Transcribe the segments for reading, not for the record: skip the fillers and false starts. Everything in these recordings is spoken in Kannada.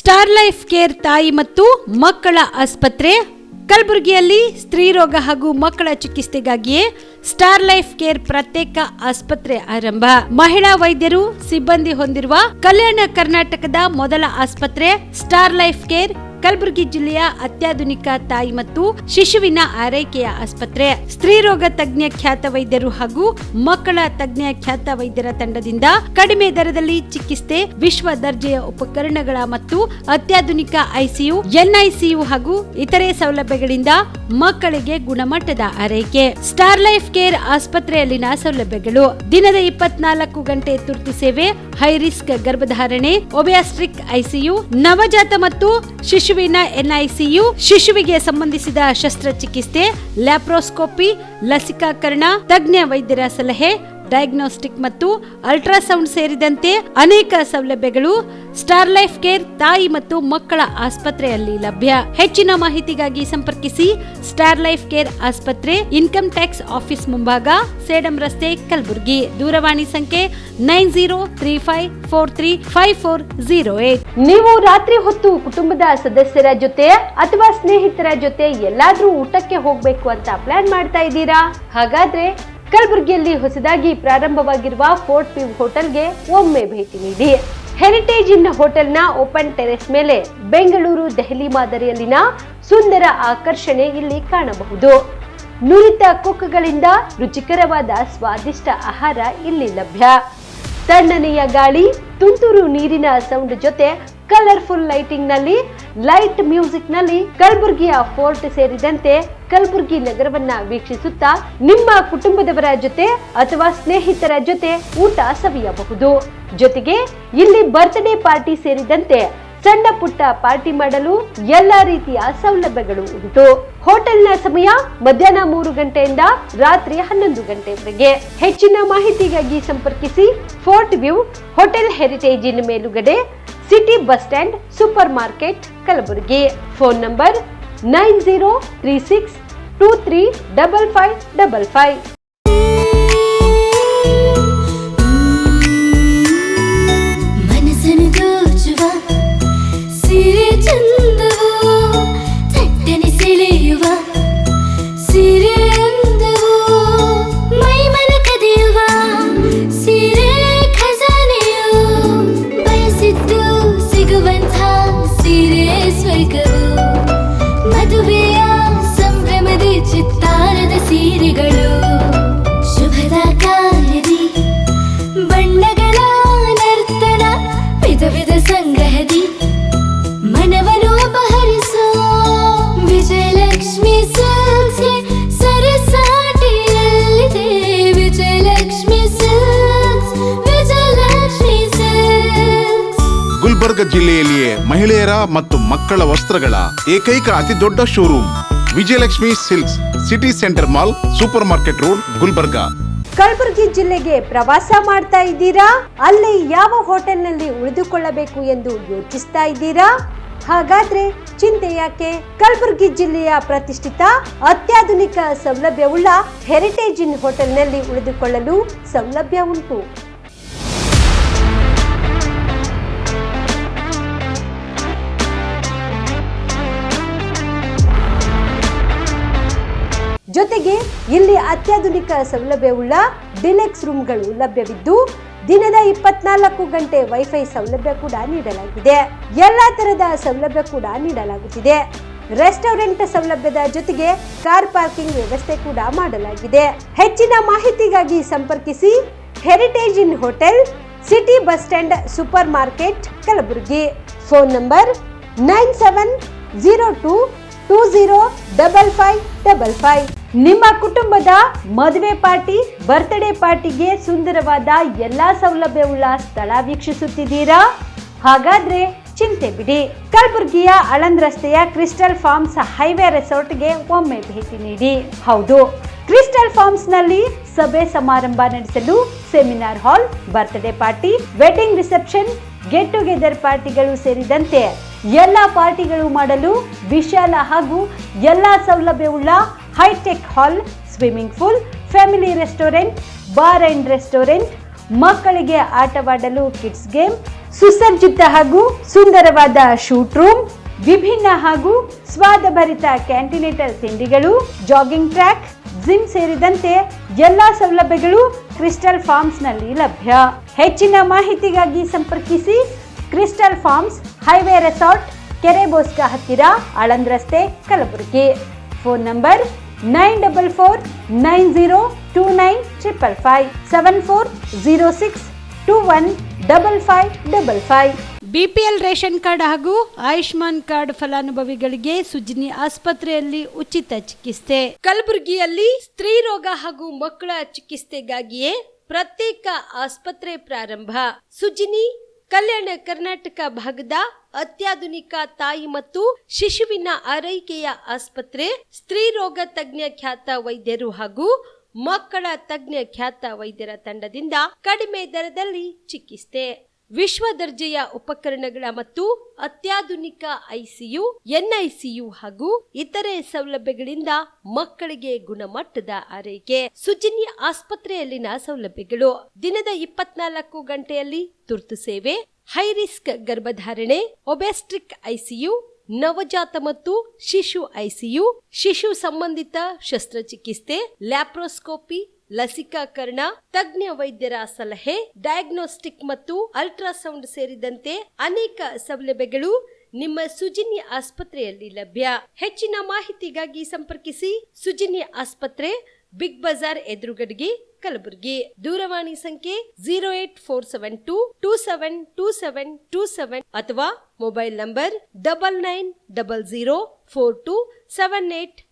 ಸ್ಟಾರ್ ಲೈಫ್ ಕೇರ್ ತಾಯಿ ಮತ್ತು ಮಕ್ಕಳ ಆಸ್ಪತ್ರೆ ಕಲಬುರಗಿಯಲ್ಲಿ ಸ್ತ್ರೀ ರೋಗ ಹಾಗೂ ಮಕ್ಕಳ ಚಿಕಿತ್ಸೆಗಾಗಿಯೇ ಸ್ಟಾರ್ ಲೈಫ್ ಕೇರ್ ಪ್ರತ್ಯೇಕ ಆಸ್ಪತ್ರೆ ಆರಂಭ. ಮಹಿಳಾ ವೈದ್ಯರು ಸಿಬ್ಬಂದಿ ಹೊಂದಿರುವ ಕಲ್ಯಾಣ ಕರ್ನಾಟಕದ ಮೊದಲ ಆಸ್ಪತ್ರೆ ಸ್ಟಾರ್ ಲೈಫ್ ಕೇರ್ ಕಲಬುರಗಿ ಜಿಲ್ಲೆಯ ಅತ್ಯಾಧುನಿಕ ತಾಯಿ ಮತ್ತು ಶಿಶುವಿನ ಆರೈಕೆಯ ಆಸ್ಪತ್ರೆ. ಸ್ತ್ರೀ ರೋಗ ತಜ್ಞ ಖ್ಯಾತ ವೈದ್ಯರು ಹಾಗೂ ಮಕ್ಕಳ ತಜ್ಞ ಖ್ಯಾತ ವೈದ್ಯರ ತಂಡದಿಂದ ಕಡಿಮೆ ದರದಲ್ಲಿ ಚಿಕಿತ್ಸೆ, ವಿಶ್ವ ದರ್ಜೆಯ ಉಪಕರಣಗಳ ಮತ್ತು ಅತ್ಯಾಧುನಿಕ ಐಸಿಯು, ಎನ್ಐಸಿಯು ಹಾಗೂ ಇತರೆ ಸೌಲಭ್ಯಗಳಿಂದ ಮಕ್ಕಳಿಗೆ ಗುಣಮಟ್ಟದ ಆರೈಕೆ. ಸ್ಟಾರ್ ಲೈಫ್ ಕೇರ್ ಆಸ್ಪತ್ರೆಯಲ್ಲಿನ ಸೌಲಭ್ಯಗಳು: ದಿನದ 24 ಗಂಟೆ ತುರ್ತು ಸೇವೆ, ಹೈ ರಿಸ್ಕ್ ಗರ್ಭಧಾರಣೆ, ಒಬಿಯಾಸ್ಟ್ರಿಕ್ ಐಸಿಯು, ನವಜಾತ ಮತ್ತು ಶಿಶುವಿನ ಎನ್ಐಸಿಯು, ಶಿಶುವಿಗೆ ಸಂಬಂಧಿಸಿದ ಶಸ್ತ್ರಚಿಕಿತ್ಸೆ, ಲ್ಯಾಪ್ರೋಸ್ಕೋಪಿ, ಲಸಿಕಾಕರಣ, ತಜ್ಞ ವೈದ್ಯರ ಸಲಹೆ, ಡಯಾಗ್ನೋಸ್ಟಿಕ್ ಮತ್ತು ಅಲ್ಟ್ರಾಸೌಂಡ್ ಸೇರಿದಂತೆ ಅನೇಕ ಸೌಲಭ್ಯಗಳು ಸ್ಟಾರ್ ಲೈಫ್ ಕೇರ್ ತಾಯಿ ಮತ್ತು ಮಕ್ಕಳ ಆಸ್ಪತ್ರೆಯಲ್ಲಿ ಲಭ್ಯ. ಹೆಚ್ಚಿನ ಮಾಹಿತಿಗಾಗಿ ಸಂಪರ್ಕಿಸಿ ಸ್ಟಾರ್ ಲೈಫ್ ಕೇರ್ ಆಸ್ಪತ್ರೆ, ಇನ್ಕಮ್ ಟ್ಯಾಕ್ಸ್ ಆಫೀಸ್ ಮುಂಭಾಗ, ಸೇಡಂ ರಸ್ತೆ, ಕಲಬುರಗಿ. ದೂರವಾಣಿ ಸಂಖ್ಯೆ 9035435408. ನೀವು ರಾತ್ರಿ ಹೊತ್ತು ಕುಟುಂಬದ ಸದಸ್ಯರ ಜೊತೆ ಅಥವಾ ಸ್ನೇಹಿತರ ಜೊತೆ ಎಲ್ಲಾದ್ರೂ ಊಟಕ್ಕೆ ಹೋಗ್ಬೇಕು ಅಂತ ಪ್ಲಾನ್ ಮಾಡ್ತಾ ಇದ್ದೀರಾ? ಹಾಗಾದ್ರೆ ಕಲಬುರಗಿಯಲ್ಲಿ ಹೊಸದಾಗಿ ಪ್ರಾರಂಭವಾಗಿರುವ ಫೋರ್ಟ್ ವ್ಯೂ ಹೋಟೆಲ್ಗೆ ಒಮ್ಮೆ ಭೇಟಿ ನೀಡಿ. ಹೆರಿಟೇಜ್ ಇನ್ ಹೋಟೆಲ್ನ ಓಪನ್ ಟೆರೆಸ್ ಮೇಲೆ ಬೆಂಗಳೂರು, ದೆಹಲಿ ಮಾದರಿಯಲ್ಲಿನ ಸುಂದರ ಆಕರ್ಷಣೆ ಇಲ್ಲಿ ಕಾಣಬಹುದು. ನುರಿತ ಕುಕ್ಗಳಿಂದ ರುಚಿಕರವಾದ ಸ್ವಾದಿಷ್ಟ ಆಹಾರ ಇಲ್ಲಿ ಲಭ್ಯ. ತಣ್ಣನೆಯ ಗಾಳಿ, ತುಂತುರು ನೀರಿನ ಸೌಂಡ್ ಜೊತೆ ಕಲರ್ಫುಲ್ ಲೈಟಿಂಗ್ ನಲ್ಲಿ, ಲೈಟ್ ಮ್ಯೂಸಿಕ್ ನಲ್ಲಿ ಕಲಬುರಗಿಯ ಫೋರ್ಟ್ ಸೇರಿದಂತೆ ಕಲಬುರಗಿ ನಗರವನ್ನ ವೀಕ್ಷಿಸುತ್ತಾ ನಿಮ್ಮ ಕುಟುಂಬದವರ ಜೊತೆ ಅಥವಾ ಸ್ನೇಹಿತರ ಜೊತೆ ಊಟ ಸವಿಯಬಹುದು. ಜೊತೆಗೆ ಇಲ್ಲಿ ಬರ್ತ್ಡೇ ಪಾರ್ಟಿ ಸೇರಿದಂತೆ ಸಣ್ಣ ಪುಟ್ಟ ಪಾರ್ಟಿ ಮಾಡಲು ಎಲ್ಲಾ ರೀತಿಯ ಸೌಲಭ್ಯಗಳು ಉಂಟು. ಹೋಟೆಲ್ನ ಸಮಯ ಮಧ್ಯಾಹ್ನ 3 ಗಂಟೆಯಿಂದ ರಾತ್ರಿ 11 ಗಂಟೆವರೆಗೆ. ಹೆಚ್ಚಿನ ಮಾಹಿತಿಗಾಗಿ ಸಂಪರ್ಕಿಸಿ ಫೋರ್ಟ್ ವ್ಯೂ ಹೋಟೆಲ್, ಹೆರಿಟೇಜ್ ಇನ್ ಮೇಲುಗಡೆ, city bus stand, super market, Kalaburagi. Phone number 9036235555. Gulbarga ಜಿಲ್ಲೆಯಲ್ಲಿಯೇ ಮಹಿಳೆಯರ ಮತ್ತು ಮಕ್ಕಳ ವಸ್ತ್ರಗಳ ಏಕೈಕ ಅತಿ ದೊಡ್ಡ showroom Vijayalakshmi silks, city centre mall, super market road, Gulbarga. Kalaburagi ಜಿಲ್ಲೆಗೆ ಪ್ರವಾಸ ಮಾಡ್ತಾ ಇದ್ದೀರಾ? ಅಲ್ಲಿ ಯಾವ ಹೋಟೆಲ್ನಲ್ಲಿ ಉಳಿದುಕೊಳ್ಳಬೇಕು ಎಂದು ಯೋಚಿಸ್ತಾ ಇದ್ದೀರಾ? ಹಾಗಾದ್ರೆ ಚಿಂತೆ ಯಾಕೆ? ಕಲಬುರಗಿ ಜಿಲ್ಲೆಯ ಪ್ರತಿಷ್ಠಿತ ಅತ್ಯಾಧುನಿಕ ಸೌಲಭ್ಯವುಳ್ಳ ಹೆರಿಟೇಜ್ ಇನ್ ಹೋಟೆಲ್ನಲ್ಲಿ ಉಳಿದುಕೊಳ್ಳಲು ಸೌಲಭ್ಯ ಉಂಟು. ಜೊತೆಗೆ ಇಲ್ಲಿ ಅತ್ಯಾಧುನಿಕ ಸೌಲಭ್ಯವುಳ್ಳ ಡಿಲೆಕ್ಸ್ ರೂಮ್ಗಳು ಲಭ್ಯವಿದ್ದು ದಿನದ 24 ಗಂಟೆ ವೈಫೈ ಸೌಲಭ್ಯ ಕೂಡ ನೀಡಲಾಗಿದೆ. ಎಲ್ಲಾ ತರದ ಸೌಲಭ್ಯ ಕೂಡ ನೀಡಲಾಗುತ್ತಿದೆ. ರೆಸ್ಟೋರೆಂಟ್ ಸೌಲಭ್ಯದ ಜೊತೆಗೆ ಕಾರ್ ಪಾರ್ಕಿಂಗ್ ವ್ಯವಸ್ಥೆ ಕೂಡ ಮಾಡಲಾಗಿದೆ. ಹೆಚ್ಚಿನ ಮಾಹಿತಿಗಾಗಿ ಸಂಪರ್ಕಿಸಿ ಹೆರಿಟೇಜ್ ಇನ್ hotel, city bus stand, super market, Kalaburagi. Phone number 9702205555. ನಿಮ್ಮ ಕುಟುಂಬದ ಮದುವೆ ಪಾರ್ಟಿ, ಬರ್ತ್ಡೇ ಪಾರ್ಟಿಗೆ ಸುಂದರವಾದ ಎಲ್ಲಾ ಸೌಲಭ್ಯವುಳ್ಳ ಸ್ಥಳ ವೀಕ್ಷಿಸುತ್ತಿದ್ದೀರಾ? ಹಾಗಾದ್ರೆ ಚಿಂತೆ ಬಿಡಿ. ಕಲಬುರಗಿಯ ಆಳಂದ್ ರಸ್ತೆಯ ಕ್ರಿಸ್ಟಲ್ ಫಾರ್ಮ್ಸ್ ಹೈವೇ ರೆಸಾರ್ಟ್ಗೆ ಒಮ್ಮೆ ಭೇಟಿ ನೀಡಿ. ಹೌದು, ಕ್ರಿಸ್ಟಲ್ ಫಾರ್ಮ್ಸ್ ನಲ್ಲಿ ಸಭೆ ಸಮಾರಂಭ ನಡೆಸಲು seminar hall, birthday party, wedding reception, get together ಪಾರ್ಟಿಗಳು ಸೇರಿದಂತೆ ಎಲ್ಲಾ ಪಾರ್ಟಿಗಳು ಮಾಡಲು ವಿಶಾಲ ಹಾಗೂ ಎಲ್ಲಾ ಸೌಲಭ್ಯವುಳ್ಳ high tech hall, swimming pool, family restaurant, bar and restaurant, ಮಕ್ಕಳಿಗೆ ಆಟವಾಡಲು ಕಿಡ್ಸ್ ಗೇಮ್, ಸುಸಜ್ಜಿತ ಹಾಗೂ ಸುಂದರವಾದ ಶೂಟ್ ರೂಮ್, ವಿಭಿನ್ನ ಹಾಗೂ ಸ್ವಾದಭರಿತ ಕ್ಯಾಂಟಿನೇಟರ್ ತಿಂಡಿಗಳು, ಜಾಗಿಂಗ್ ಟ್ರ್ಯಾಕ್, ಜಿಮ್ ಸೇರಿದಂತೆ ಎಲ್ಲಾ ಸೌಲಭ್ಯಗಳು ಕ್ರಿಸ್ಟಲ್ ಫಾರ್ಮ್ಸ್ ನಲ್ಲಿ ಲಭ್ಯ. ಹೆಚ್ಚಿನ ಮಾಹಿತಿಗಾಗಿ ಸಂಪರ್ಕಿಸಿ ಕ್ರಿಸ್ಟಲ್ ಫಾರ್ಮ್ಸ್, ಹೈವೇ ರೆಸಾರ್ಟ್, ಕೆರೆಬೋಸ್ಕ ಹತ್ತಿರ, ಆಳಂದ್ ರಸ್ತೆ, Kalaburagi. Phone number 9490295555 7406215555. BPL ration card ಹಾಗೂ ಆಯುಷ್ಮಾನ್ ಕಾರ್ಡ್ ಫಲಾನುಭವಿಗಳಿಗೆ ಸುಜಿನಿ ಆಸ್ಪತ್ರೆಯಲ್ಲಿ ಉಚಿತ ಚಿಕಿತ್ಸೆ. ಕಲಬುರಗಿಯಲ್ಲಿ ಸ್ತ್ರೀ ರೋಗ ಹಾಗೂ ಮಕ್ಕಳ ಚಿಕಿತ್ಸೆಗಾಗಿಯೇ ಪ್ರತ್ಯೇಕ ಆಸ್ಪತ್ರೆ ಪ್ರಾರಂಭ. ಸುಜಿನಿ ಕಲ್ಯಾಣ ಕರ್ನಾಟಕ ಭಾಗದ ಅತ್ಯಾಧುನಿಕ ತಾಯಿ ಮತ್ತು ಶಿಶುವಿನ ಆರೈಕೆಯ ಆಸ್ಪತ್ರೆ. ಸ್ತ್ರೀ ರೋಗ ತಜ್ಞ ಖ್ಯಾತ ವೈದ್ಯರು ಹಾಗೂ ಮಕ್ಕಳ ತಜ್ಞ ಖ್ಯಾತ ವೈದ್ಯರ ತಂಡದಿಂದ ಕಡಿಮೆ ದರದಲ್ಲಿ ಚಿಕಿತ್ಸೆ. ವಿಶ್ವ ದರ್ಜೆಯ ಉಪಕರಣಗಳ ಮತ್ತು ಅತ್ಯಾಧುನಿಕ ಐಸಿಯು, ಎನ್ಐಸಿಯು ಹಾಗೂ ಇತರೆ ಸೌಲಭ್ಯಗಳಿಂದ ಮಕ್ಕಳಿಗೆ ಗುಣಮಟ್ಟದ ಆರೈಕೆ. ಸುಜಿನಿ ಆಸ್ಪತ್ರೆಯಲ್ಲಿನ ಸೌಲಭ್ಯಗಳು: ದಿನದ 24 ಗಂಟೆಯಲ್ಲಿ ತುರ್ತು ಸೇವೆ, ಹೈ ರಿಸ್ಕ್ ಗರ್ಭಧಾರಣೆ, ಒಬೆಸ್ಟ್ರಿಕ್ ಐಸಿಯು, ನವಜಾತ ಮತ್ತು ಶಿಶು ಐಸಿಯು, ಶಿಶು ಸಂಬಂಧಿತ ಶಸ್ತ್ರಚಿಕಿತ್ಸೆ, ಲ್ಯಾಪ್ರೋಸ್ಕೋಪಿ, ಲಸಿಕಾಕರಣ, ತಜ್ಞ ವೈದ್ಯರ ಸಲಹೆ, ಡಯಾಗ್ನೋಸ್ಟಿಕ್ ಮತ್ತು ಅಲ್ಟ್ರಾಸೌಂಡ್ ಸೇರಿದಂತೆ ಅನೇಕ ಸೌಲಭ್ಯಗಳು ನಿಮ್ಮ ಸುಜಿನಿ ಆಸ್ಪತ್ರೆಯಲ್ಲಿ ಲಭ್ಯ. ಹೆಚ್ಚಿನ ಮಾಹಿತಿಗಾಗಿ ಸಂಪರ್ಕಿಸಿ ಸುಜಿನಿ ಆಸ್ಪತ್ರೆ, ಬಿಗ್ ಬಜಾರ್ ಎದುರುಗಡೆಗೆ, ಕಲಬುರಗಿ. ದೂರವಾಣಿ ಸಂಖ್ಯೆ 08472272727 ಅಥವಾ mobile number 9900427814.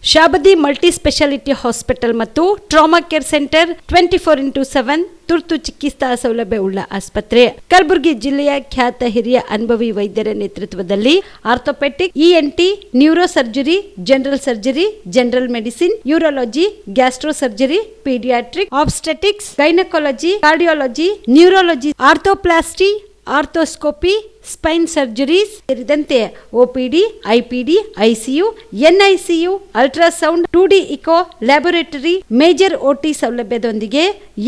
Shabadi multi speciality hospital ಮತ್ತು ಟ್ರಾಮಾ ಕೇರ್ ಸೆಂಟರ್ 24x7 ತುರ್ತು ಚಿಕಿತ್ಸಾ ಸೌಲಭ್ಯ ಉಳ್ಳ ಆಸ್ಪತ್ರೆ. ಕಲಬುರಗಿ ಜಿಲ್ಲೆಯ ಖ್ಯಾತ ಹಿರಿಯ ಅನುಭವಿ ವೈದ್ಯರ ನೇತೃತ್ವದಲ್ಲಿ orthopaedic, ENT, neuro surgery, general surgery, general medicine, urology, gastro surgery, paediatric, obstetrics, gynaecology, cardiology, neurology, arthroplasty, arthroscopy, spine surgeries ಸೇರಿದಂತೆ OPD, IPD, ICU, NICU, ultrasound, 2D echo, laboratory, major OT ಸೌಲಭ್ಯದೊಂದಿಗೆ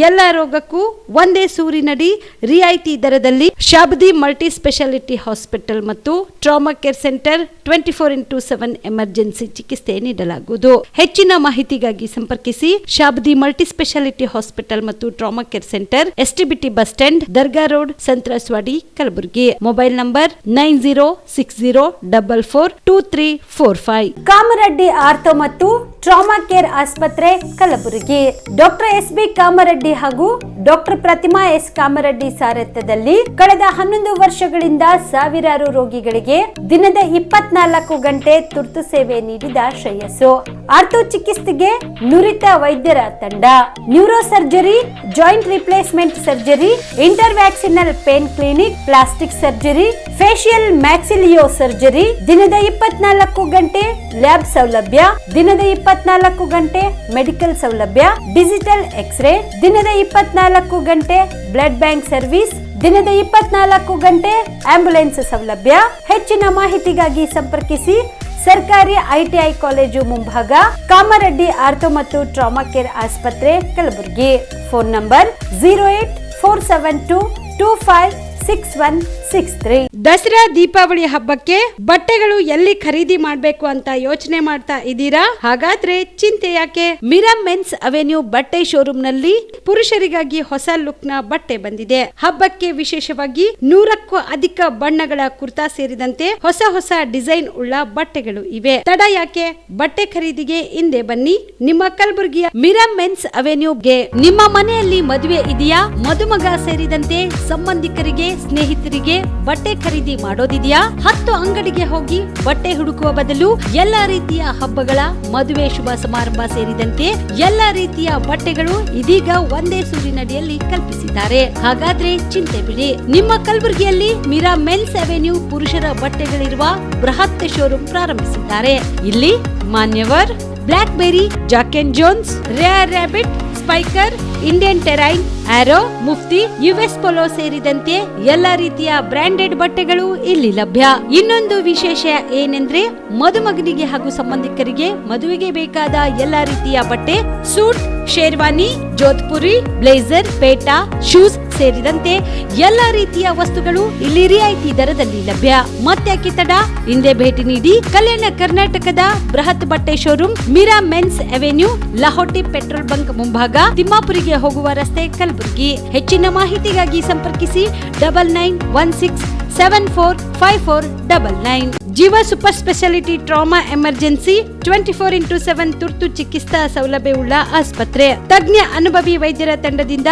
ಎಲ್ಲ ರೋಗಕ್ಕೂ ಒಂದೇ ಸೂರಿನಡಿ ರಿಯಾಯಿತಿ ದರದಲ್ಲಿ ಶಾಬದಿ ಮಲ್ಟಿ ಸ್ಪೆಷಾಲಿಟಿ ಹಾಸ್ಪಿಟಲ್ ಮತ್ತು trauma care centre 24x7 emergency ಚಿಕಿತ್ಸೆ ನೀಡಲಾಗುವುದು. ಹೆಚ್ಚಿನ ಮಾಹಿತಿಗಾಗಿ ಸಂಪರ್ಕಿಸಿ ಶಾಬದಿ ಮಲ್ಟಿ ಸ್ಪೆಷಾಲಿಟಿ ಹಾಸ್ಪಿಟಲ್ ಮತ್ತು trauma care centre, STBT bus stand, Dargah road, ಸಂತ್ರಸ್ವಾಡಿ, Kalaburagi. Mobile number 9060442345. Kamareddy ortho ಮತ್ತು ಟ್ರಾಮಾ ಕೇರ್ ಆಸ್ಪತ್ರೆ, ಕಲಬುರಗಿ. Doctor S B. ಕಾಮರೆಡ್ಡಿ ಹಾಗೂ ಡಾಕ್ಟರ್ ಪ್ರತಿಮಾ ಎಸ್. ಕಾಮರೆಡ್ಡಿ ಸಾರಥ್ಯದಲ್ಲಿ ಕಳೆದ 11 ವರ್ಷಗಳಿಂದ ಸಾವಿರಾರು ರೋಗಿಗಳಿಗೆ ದಿನದ 24 ಗಂಟೆ ತುರ್ತು ಸೇವೆ ನೀಡಿದ ಶ್ರೇಯಸ್ಸು. ಆರ್ಥೋ ಚಿಕಿತ್ಸೆಗೆ ನುರಿತ ವೈದ್ಯರ ತಂಡ, neuro surgery, joint replacement surgery, interventional pain clinic, plastic surgery, facial maxillo surgery, ದಿನದ 24 ಗಂಟೆ ಲ್ಯಾಬ್ ಸೌಲಭ್ಯ, ದಿನದ 24 ಗಂಟೆ ಮೆಡಿಕಲ್ ಸೌಲಭ್ಯ, ಡಿಜಿಟಲ್ ಎಕ್ಸ್ರೇ, ದಿನದ 24 ಗಂಟೆ ಬ್ಲಡ್ ಬ್ಯಾಂಕ್ ಸರ್ವಿಸ್, ದಿನದ 24 ಗಂಟೆ ಆಂಬ್ಯುಲೆನ್ಸ್ ಸೌಲಭ್ಯ. ಹೆಚ್ಚಿನ ಮಾಹಿತಿಗಾಗಿ ಸಂಪರ್ಕಿಸಿ ಸರ್ಕಾರಿ ಐಟಿಐ ಕಾಲೇಜು ಮುಂಭಾಗ, ಕಾಮರೆಡ್ಡಿ ಆರ್ಥೋ ಮತ್ತು ಟ್ರಾಮಾ ಕೇರ್ ಆಸ್ಪತ್ರೆ, ಕಲಬುರಗಿ. Phone number 08472256163. ದಸರಾ ದೀಪಾವಳಿ ಹಬ್ಬಕ್ಕೆ ಬಟ್ಟೆಗಳು ಎಲ್ಲಿ ಖರೀದಿ ಮಾಡಬೇಕು ಅಂತ ಯೋಚನೆ ಮಾಡ್ತಾ ಇದ್ದೀರಾ? ಹಾಗಾದ್ರೆ ಚಿಂತೆ ಯಾಕೆ? ಮಿರಾ ಮೆನ್ಸ್ ಅವೆನ್ಯೂ ಬಟ್ಟೆ ಶೋರೂಮ್ ನಲ್ಲಿ ಪುರುಷರಿಗಾಗಿ ಹೊಸ ಲುಕ್ ನ ಬಟ್ಟೆ ಬಂದಿದೆ. ಹಬ್ಬಕ್ಕೆ ವಿಶೇಷವಾಗಿ 100ಕ್ಕೂ ಅಧಿಕ ಬಣ್ಣಗಳ ಕುರ್ತಾ ಸೇರಿದಂತೆ ಹೊಸ ಹೊಸ ಡಿಸೈನ್ ಉಳ್ಳ ಬಟ್ಟೆಗಳು ಇವೆ. ತಡ ಯಾಕೆ? ಬಟ್ಟೆ ಖರೀದಿಗೆ ಹಿಂದೆ ಬನ್ನಿ ನಿಮ್ಮ ಕಲಬುರಗಿಯ ಮಿರಾ ಮೆನ್ಸ್ ಅವೆನ್ಯೂಗೆ. ನಿಮ್ಮ ಮನೆಯಲ್ಲಿ ಮದುವೆ ಇದೆಯಾ? ಮದುಮಗ ಸೇರಿದಂತೆ ಸಂಬಂಧಿಕರಿಗೆ, ಸ್ನೇಹಿತರಿಗೆ ಬಟ್ಟೆ ಖರೀದಿ ಮಾಡೋದಿದೆಯಾ? 10 ಅಂಗಡಿಗೆ ಹೋಗಿ ಬಟ್ಟೆ ಹುಡುಕುವ ಬದಲು ಎಲ್ಲಾ ರೀತಿಯ ಹಬ್ಬಗಳ, ಮದುವೆ, ಶುಭ ಸಮಾರಂಭ ಸೇರಿದಂತೆ ಎಲ್ಲಾ ರೀತಿಯ ಬಟ್ಟೆಗಳು ಇದೀಗ ಒಂದೇ ಸೂರಿನಡಿಯಲ್ಲಿ ಕಲ್ಪಿಸಿದ್ದಾರೆ. ಹಾಗಾದ್ರೆ ಚಿಂತೆ ಬಿಡಿ. ನಿಮ್ಮ ಕಲಬುರಗಿಯಲ್ಲಿ ಮಿರಾ ಮೆನ್ಸ್ ಅವೆನ್ಯೂ ಪುರುಷರ ಬಟ್ಟೆಗಳಿರುವ ಬೃಹತ್ ಶೋರೂಮ್ ಪ್ರಾರಂಭಿಸಿದ್ದಾರೆ. ಇಲ್ಲಿ Manyavar, block berry, Jack and Jones, rare rabbit, Spykar, Indian terrain, arrow, Mufti, US Polo ಸೇರಿದಂತೆ ಎಲ್ಲಾ ರೀತಿಯ ಬ್ರಾಂಡೆಡ್ ಬಟ್ಟೆಗಳು ಇಲ್ಲಿ ಲಭ್ಯ. ಇನ್ನೊಂದು ವಿಶೇಷ ಏನೆಂದ್ರೆ ಮದುಮಗನಿಗೆ ಹಾಗೂ ಸಂಬಂಧಿಕರಿಗೆ ಮದುವೆಗೆ ಬೇಕಾದ ಎಲ್ಲಾ ರೀತಿಯ ಬಟ್ಟೆ, ಸೂಟ್, ಶೇರ್ವಾನಿ, ಜೋಧ್ಪುರಿ, ಬ್ಲೇಸರ್, ಪೇಟಾ, ಶೂಸ್ ಸೇರಿದಂತೆ ಎಲ್ಲಾ ರೀತಿಯ ವಸ್ತುಗಳು ಇಲ್ಲಿ ರಿಯಾಯಿತಿ ದರದಲ್ಲಿ ಲಭ್ಯ. ಮತ್ತ್ಯಾಕೆ ತಡ, ಹಿಂದೆ ಭೇಟಿ ನೀಡಿ. ಕಲ್ಯಾಣ ಕರ್ನಾಟಕದ ಬೃಹತ್ ಬಟ್ಟೆ showroom, Meera Men's Avenue, Lahoti petrol bunk ಮುಂಭಾಗ, ತಿಮ್ಮಾಪುರಿಗೆ ಹೋಗುವ ರಸ್ತೆ, ಕಲಬುರಗಿ. ಹೆಚ್ಚಿನ ಮಾಹಿತಿಗಾಗಿ ಸಂಪರ್ಕಿಸಿ 9916745499. ಜೀವ super speciality trauma emergency 24x7 ತುರ್ತು ಚಿಕಿತ್ಸಾ ಸೌಲಭ್ಯವುಳ್ಳ ಆಸ್ಪತ್ರೆ. ತಜ್ಞ ಅನುಭವಿ ವೈದ್ಯರ ತಂಡದಿಂದ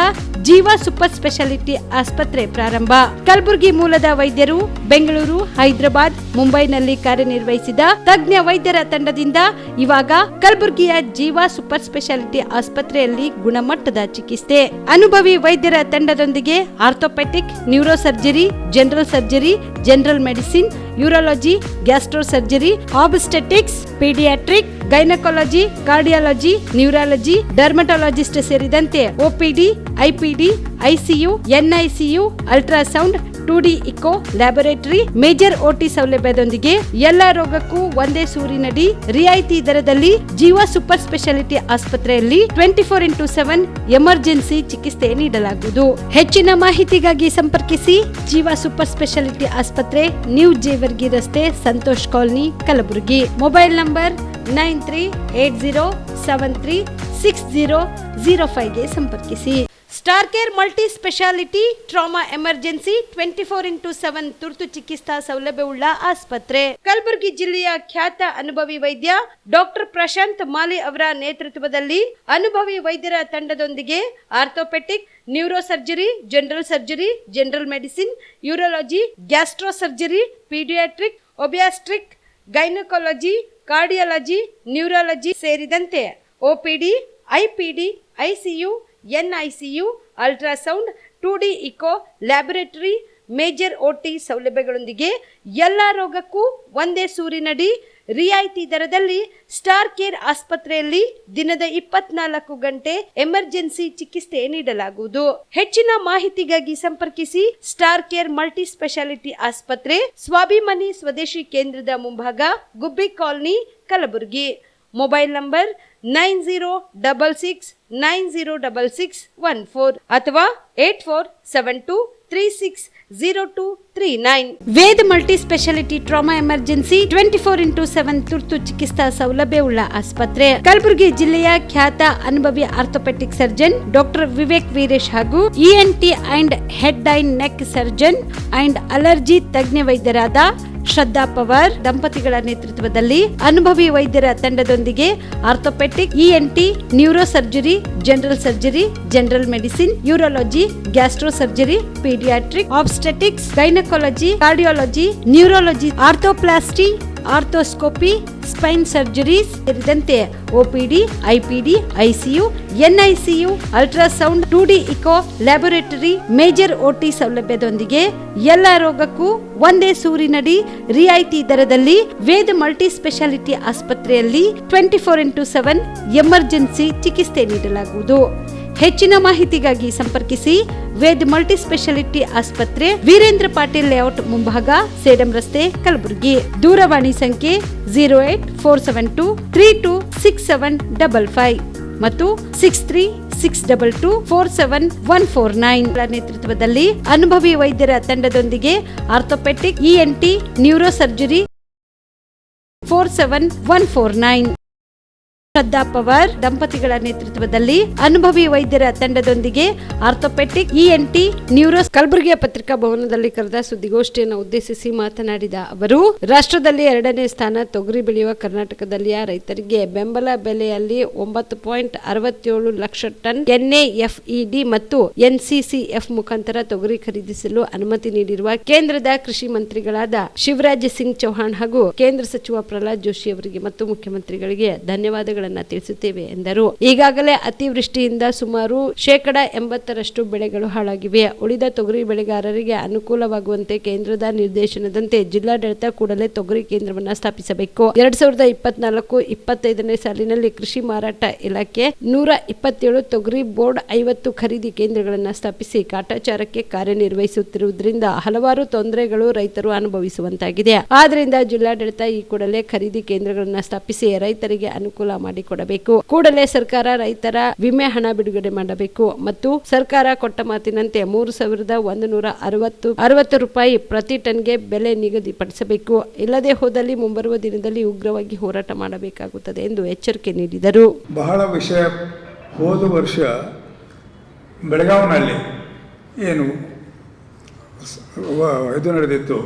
ಜೀವ ಸೂಪರ್ ಸ್ಪೆಷಾಲಿಟಿ ಆಸ್ಪತ್ರೆ ಪ್ರಾರಂಭ. ಕಲಬುರಗಿ ಮೂಲದ ವೈದ್ಯರು ಬೆಂಗಳೂರು, ಹೈದರಾಬಾದ್, ಮುಂಬೈನಲ್ಲಿ ಕಾರ್ಯನಿರ್ವಹಿಸಿದ ತಜ್ಞ ವೈದ್ಯರ ತಂಡದಿಂದ ಇವಾಗ ಕಲಬುರಗಿಯ ಜೀವ ಸೂಪರ್ ಸ್ಪೆಷಾಲಿಟಿ ಆಸ್ಪತ್ರೆಯಲ್ಲಿ ಗುಣಮಟ್ಟದ ಚಿಕಿತ್ಸೆ. ಅನುಭವಿ ವೈದ್ಯರ ತಂಡದೊಂದಿಗೆ orthopaedic, neuro surgery, general surgery, general medicine, urology, gastro surgery, obstetrics, paediatric, gynaecology, cardiology, neurology, dermatologist ಸೇರಿದಂತೆ OPD, IPD, ICU, NICU, ultrasound, 2D echo, laboratory, major OT ಸೌಲಭ್ಯದೊಂದಿಗೆ ಎಲ್ಲಾ ರೋಗಕ್ಕೂ ಒಂದೇ ಸೂರಿನಡಿ ರಿಯಾಯಿತಿ ದರದಲ್ಲಿ ಜೀವ ಸೂಪರ್ ಸ್ಪೆಷಾಲಿಟಿ ಆಸ್ಪತ್ರೆಯಲ್ಲಿ 24x7 ಎಮರ್ಜೆನ್ಸಿ ಚಿಕಿತ್ಸೆ ನೀಡಲಾಗುವುದು. ಹೆಚ್ಚಿನ ಮಾಹಿತಿಗಾಗಿ ಸಂಪರ್ಕಿಸಿ ಜೀವ ಸೂಪರ್ ಸ್ಪೆಷಾಲಿಟಿ ಆಸ್ಪತ್ರೆ, ನ್ಯೂ ಜೇವರ್ಗಿ ರಸ್ತೆ, Santosh colony, Kalaburagi. Mobile number 9380736005 ಗೆ ಸಂಪರ್ಕಿಸಿ. Star care multi speciality trauma emergency 24x7 ತುರ್ತು ಚಿಕಿತ್ಸಾ ಸೌಲಭ್ಯವುಳ್ಳ ಆಸ್ಪತ್ರೆ. ಕಲಬುರಗಿ ಜಿಲ್ಲೆಯ ಖ್ಯಾತ ಅನುಭವಿ ವೈದ್ಯ ಡಾಕ್ಟರ್ ಪ್ರಶಾಂತ್ ಮಾಲಿ ಅವರ ನೇತೃತ್ವದಲ್ಲಿ ಅನುಭವಿ ವೈದ್ಯರ ತಂಡದೊಂದಿಗೆ orthopaedic, neuro surgery, general surgery, general medicine, urology, gastro surgery, paediatric, obstetric, gynaecology, cardiology, neurology ಸೇರಿದಂತೆ OPD, IPD, ICU, NICU, ultrasound, 2D echo, laboratory, major OT ಸೌಲಭ್ಯಗಳೊಂದಿಗೆ ಎಲ್ಲಾ ರೋಗಕ್ಕೂ ಒಂದೇ ಸೂರಿನಡಿ ರಿಯಾಯಿತಿ ದರದಲ್ಲಿ ಸ್ಟಾರ್ ಕೇರ್ ಆಸ್ಪತ್ರೆಯಲ್ಲಿ ದಿನದ 24 ಗಂಟೆ ಎಮರ್ಜೆನ್ಸಿ ಚಿಕಿತ್ಸೆ ನೀಡಲಾಗುವುದು. ಹೆಚ್ಚಿನ ಮಾಹಿತಿಗಾಗಿ ಸಂಪರ್ಕಿಸಿ ಸ್ಟಾರ್ ಕೇರ್ ಮಲ್ಟಿ ಸ್ಪೆಷಾಲಿಟಿ ಆಸ್ಪತ್ರೆ, ಸ್ವಾಭಿಮಾನಿ ಸ್ವದೇಶಿ ಕೇಂದ್ರದ ಮುಂಭಾಗ, Gubbi colony, Kalaburagi. Mobile number 9066906614 ಅಥವಾ 8472360239. Veda multi speciality trauma emergency 24x7 ತುರ್ತು ಚಿಕಿತ್ಸಾ ಸೌಲಭ್ಯವುಳ್ಳ ಆಸ್ಪತ್ರೆ. ಕಲಬುರಗಿ ಜಿಲ್ಲೆಯ ಖ್ಯಾತ ಅನುಭವಿ orthopaedic surgeon doctor Vivek Veeresh ಹಾಗೂ ENT and head and neck surgeon and allergy ತಜ್ಞ ವೈದ್ಯರಾದ ಶ್ರದ್ಧಾ ಪವಾರ್ ದಂಪತಿಗಳ ನೇತೃತ್ವದಲ್ಲಿ ಅನುಭವಿ ವೈದ್ಯರ ತಂಡದೊಂದಿಗೆ orthopaedic, ENT, neuro surgery, general surgery, general medicine, urology, gastro surgery, paediatric, obstetrics, gynaecology, cardiology, neurology, arthroplasty, arthroscopy, spine surgery ಸೇರಿದಂತೆ OPD, IPD, ICU, NICU, ultrasound, 2D echo, laboratory, major OT ಸೌಲಭ್ಯದೊಂದಿಗೆ ಎಲ್ಲಾ ರೋಗಕ್ಕೂ ಒಂದೇ ಸೂರಿನಡಿ ರಿಯಾಯಿತಿ ದರದಲ್ಲಿ ವೇದ ಮಲ್ಟಿ ಸ್ಪೆಷಾಲಿಟಿ ಆಸ್ಪತ್ರೆಯಲ್ಲಿ 24x7 ಎಮರ್ಜೆನ್ಸಿ ಚಿಕಿತ್ಸೆ ನೀಡಲಾಗುವುದು. ಹೆಚ್ಚಿನ ಮಾಹಿತಿಗಾಗಿ ಸಂಪರ್ಕಿಸಿ ವೇದ್ ಮಲ್ಟಿ ಸ್ಪೆಷಾಲಿಟಿ ಆಸ್ಪತ್ರೆ, ವೀರೇಂದ್ರ ಪಾಟೀಲ್ ಲೇಔಟ್ ಮುಂಭಾಗ, ಸೇಡಂ ರಸ್ತೆ, ಕಲಬುರಗಿ. ದೂರವಾಣಿ ಸಂಖ್ಯೆ 08472326755 ಮತ್ತು 6362247149. ನೇತೃತ್ವದಲ್ಲಿ ಅನುಭವಿ ವೈದ್ಯರ ತಂಡದೊಂದಿಗೆ ಆರ್ಥೋಪೆಟಿಕ್, ENT, ನ್ಯೂರೋ ಸರ್ಜರಿ 47149. ಶ್ರದ್ಧಾ ಪವಾರ್ ದಂಪತಿಗಳ ನೇತೃತ್ವದಲ್ಲಿ ಅನುಭವಿ ವೈದ್ಯರ ತಂಡದೊಂದಿಗೆ ಆರ್ಥೋಪೆಟಿಕ್, ENT, ನ್ಯೂರೋ. ಕಲಬುರಗಿಯ ಪತ್ರಿಕಾ ಭವನದಲ್ಲಿ ಕರೆದ ಸುದ್ದಿಗೋಷ್ಠಿಯನ್ನು ಉದ್ದೇಶಿಸಿ ಮಾತನಾಡಿದ ಅವರು, ರಾಷ್ಟ್ರದಲ್ಲಿ 2ನೇ ಸ್ಥಾನ ತೊಗರಿ ಬೆಳೆಯುವ ಕರ್ನಾಟಕದಲ್ಲಿಯ ರೈತರಿಗೆ ಬೆಂಬಲ ಬೆಲೆಯಲ್ಲಿ 9.67 ಲಕ್ಷ ಟನ್ NAFED ಮತ್ತು NCCF ಮುಖಾಂತರ ತೊಗರಿ ಖರೀದಿಸಲು ಅನುಮತಿ ನೀಡಿರುವ ಕೇಂದ್ರದ ಕೃಷಿ ಮಂತ್ರಿಗಳಾದ ಶಿವರಾಜ್ ಸಿಂಗ್ ಚೌಹಾಣ್ ಹಾಗೂ ಕೇಂದ್ರ ಸಚಿವ ಪ್ರಹ್ಲಾದ್ ಜೋಶಿ ಅವರಿಗೆ ಮತ್ತು ಮುಖ್ಯಮಂತ್ರಿಗಳಿಗೆ ಧನ್ಯವಾದಗಳನ್ನು ವಿವರಗಳನ್ನು ತಿಳಿಸುತ್ತೇವೆ ಎಂದರು. ಈಗಾಗಲೇ ಅತಿವೃಷ್ಟಿಯಿಂದ ಸುಮಾರು 80% ಬೆಳೆಗಳು ಹಾಳಾಗಿವೆ. ಉಳಿದ ತೊಗರಿ ಬೆಳೆಗಾರರಿಗೆ ಅನುಕೂಲವಾಗುವಂತೆ ಕೇಂದ್ರದ ನಿರ್ದೇಶನದಂತೆ ಜಿಲ್ಲಾಡಳಿತ ಕೂಡಲೇ ತೊಗರಿ ಕೇಂದ್ರವನ್ನು ಸ್ಥಾಪಿಸಬೇಕು. 2024-25ನೇ ಸಾಲಿನಲ್ಲಿ ಕೃಷಿ ಮಾರಾಟ ಇಲಾಖೆ 127 ತೊಗರಿ ಬೋರ್ಡ್ 50 ಖರೀದಿ ಕೇಂದ್ರಗಳನ್ನು ಸ್ಥಾಪಿಸಿ ಕಾಟಾಚಾರಕ್ಕೆ ಕಾರ್ಯನಿರ್ವಹಿಸುತ್ತಿರುವುದರಿಂದ ಹಲವಾರು ತೊಂದರೆಗಳು ರೈತರು ಅನುಭವಿಸುವಂತಾಗಿದೆ. ಆದ್ದರಿಂದ ಜಿಲ್ಲಾಡಳಿತ ಈ ಕೂಡಲೇ ಖರೀದಿ ಕೇಂದ್ರಗಳನ್ನು ಸ್ಥಾಪಿಸಿ ರೈತರಿಗೆ ಅನುಕೂಲ ಮಾಡಿಕೊಡಬೇಕು. ಕೂಡಲೇ ಸರ್ಕಾರ ರೈತರ ವಿಮೆ ಹಣ ಬಿಡುಗಡೆ ಮಾಡಬೇಕು ಮತ್ತು ಸರ್ಕಾರ ಕೊಟ್ಟ ಮಾತಿನಂತೆ 3,160 ರೂಪಾಯಿ ಪ್ರತಿ ಟನ್ಗೆ ಬೆಲೆ ನಿಗದಿಪಡಿಸಬೇಕು. ಇಲ್ಲದೆ ಹೋದಲ್ಲಿ ಮುಂಬರುವ ದಿನದಲ್ಲಿ ಉಗ್ರವಾಗಿ ಹೋರಾಟ ಮಾಡಬೇಕಾಗುತ್ತದೆ ಎಂದು ಎಚ್ಚರಿಕೆ ನೀಡಿದರು. ಬಹಳ ವಿಷಯ ಹೋದ ವರ್ಷ ಬೆಳಗಾವಿನಲ್ಲಿ ಏನು ಇದು ನಡೆದಿತ್ತು,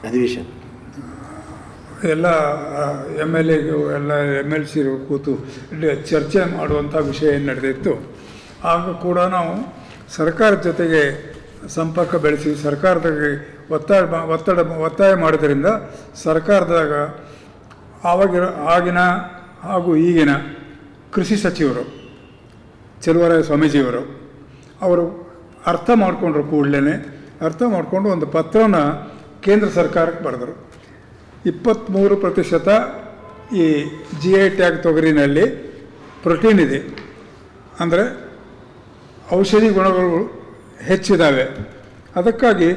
ಅಧಿವೇಶನ ಎಲ್ಲ MLC ಕೂತು ಚರ್ಚೆ ಮಾಡುವಂಥ ವಿಷಯ ಏನು ನಡೆದಿತ್ತು. ಆಗ ಕೂಡ ನಾವು ಸರ್ಕಾರದ ಜೊತೆಗೆ ಸಂಪರ್ಕ ಬೆಳೆಸಿ ಸರ್ಕಾರದಾಗೆ ಒತ್ತಾಯ ಮಾಡೋದ್ರಿಂದ ಸರ್ಕಾರದಾಗ ಆಗಿನ ಹಾಗೂ ಈಗಿನ ಕೃಷಿ ಸಚಿವರು ಚೆಲುವರಾಯ ಸ್ವಾಮೀಜಿಯವರು ಅವರು ಅರ್ಥ ಮಾಡಿಕೊಂಡ್ರು. ಕೂಡಲೇ ಅರ್ಥ ಮಾಡಿಕೊಂಡು ಒಂದು ಪತ್ರನ ಕೇಂದ್ರ ಸರ್ಕಾರಕ್ಕೆ ಬರೆದರು. 23% ಈ GI ಟ್ಯಾಗ್ ತೊಗರಿನಲ್ಲಿ ಪ್ರೋಟೀನ್ ಇದೆ, ಅಂದರೆ ಔಷಧಿ ಗುಣಗಳು ಹೆಚ್ಚಿದ್ದಾವೆ. ಅದಕ್ಕಾಗಿ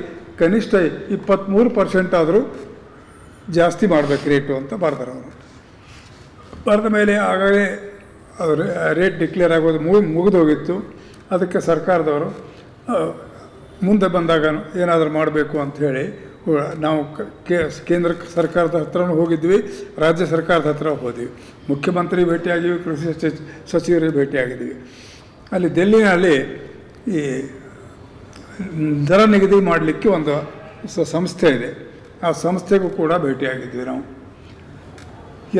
ಕನಿಷ್ಠ 23% ಆದರೂ ಜಾಸ್ತಿ ಮಾಡಬೇಕು ರೇಟು ಅಂತ ಬರೆದರು. ಅವರು ಬರೆದ ಮೇಲೆ ಆಗಾಗಲೇ ಅವರು ರೇಟ್ ಡಿಕ್ಲೇರ್ ಆಗೋದು ಮುಗಿದೋಗಿತ್ತು. ಅದಕ್ಕೆ ಸರ್ಕಾರದವರು ಮುಂದೆ ಬಂದಾಗ ಏನಾದರೂ ಮಾಡಬೇಕು ಅಂಥೇಳಿ ನಾವು ಕೇಂದ್ರ ಸರ್ಕಾರದ ಹತ್ರನೂ ಹೋಗಿದ್ವಿ, ರಾಜ್ಯ ಸರ್ಕಾರದ ಹತ್ರ ಹೋದ್ವಿ, ಮುಖ್ಯಮಂತ್ರಿ ಭೇಟಿಯಾಗಿವಿ, ಕೃಷಿ ಸಚಿವರಿಗೆ ಭೇಟಿಯಾಗಿದ್ವಿ. ಅಲ್ಲಿ ದಿಲ್ಲಿನಲ್ಲಿ ಈ ದರ ನಿಗದಿ ಮಾಡಲಿಕ್ಕೆ ಒಂದು ಸಂಸ್ಥೆ ಇದೆ, ಆ ಸಂಸ್ಥೆಗೂ ಕೂಡ ಭೇಟಿಯಾಗಿದ್ವಿ ನಾವು.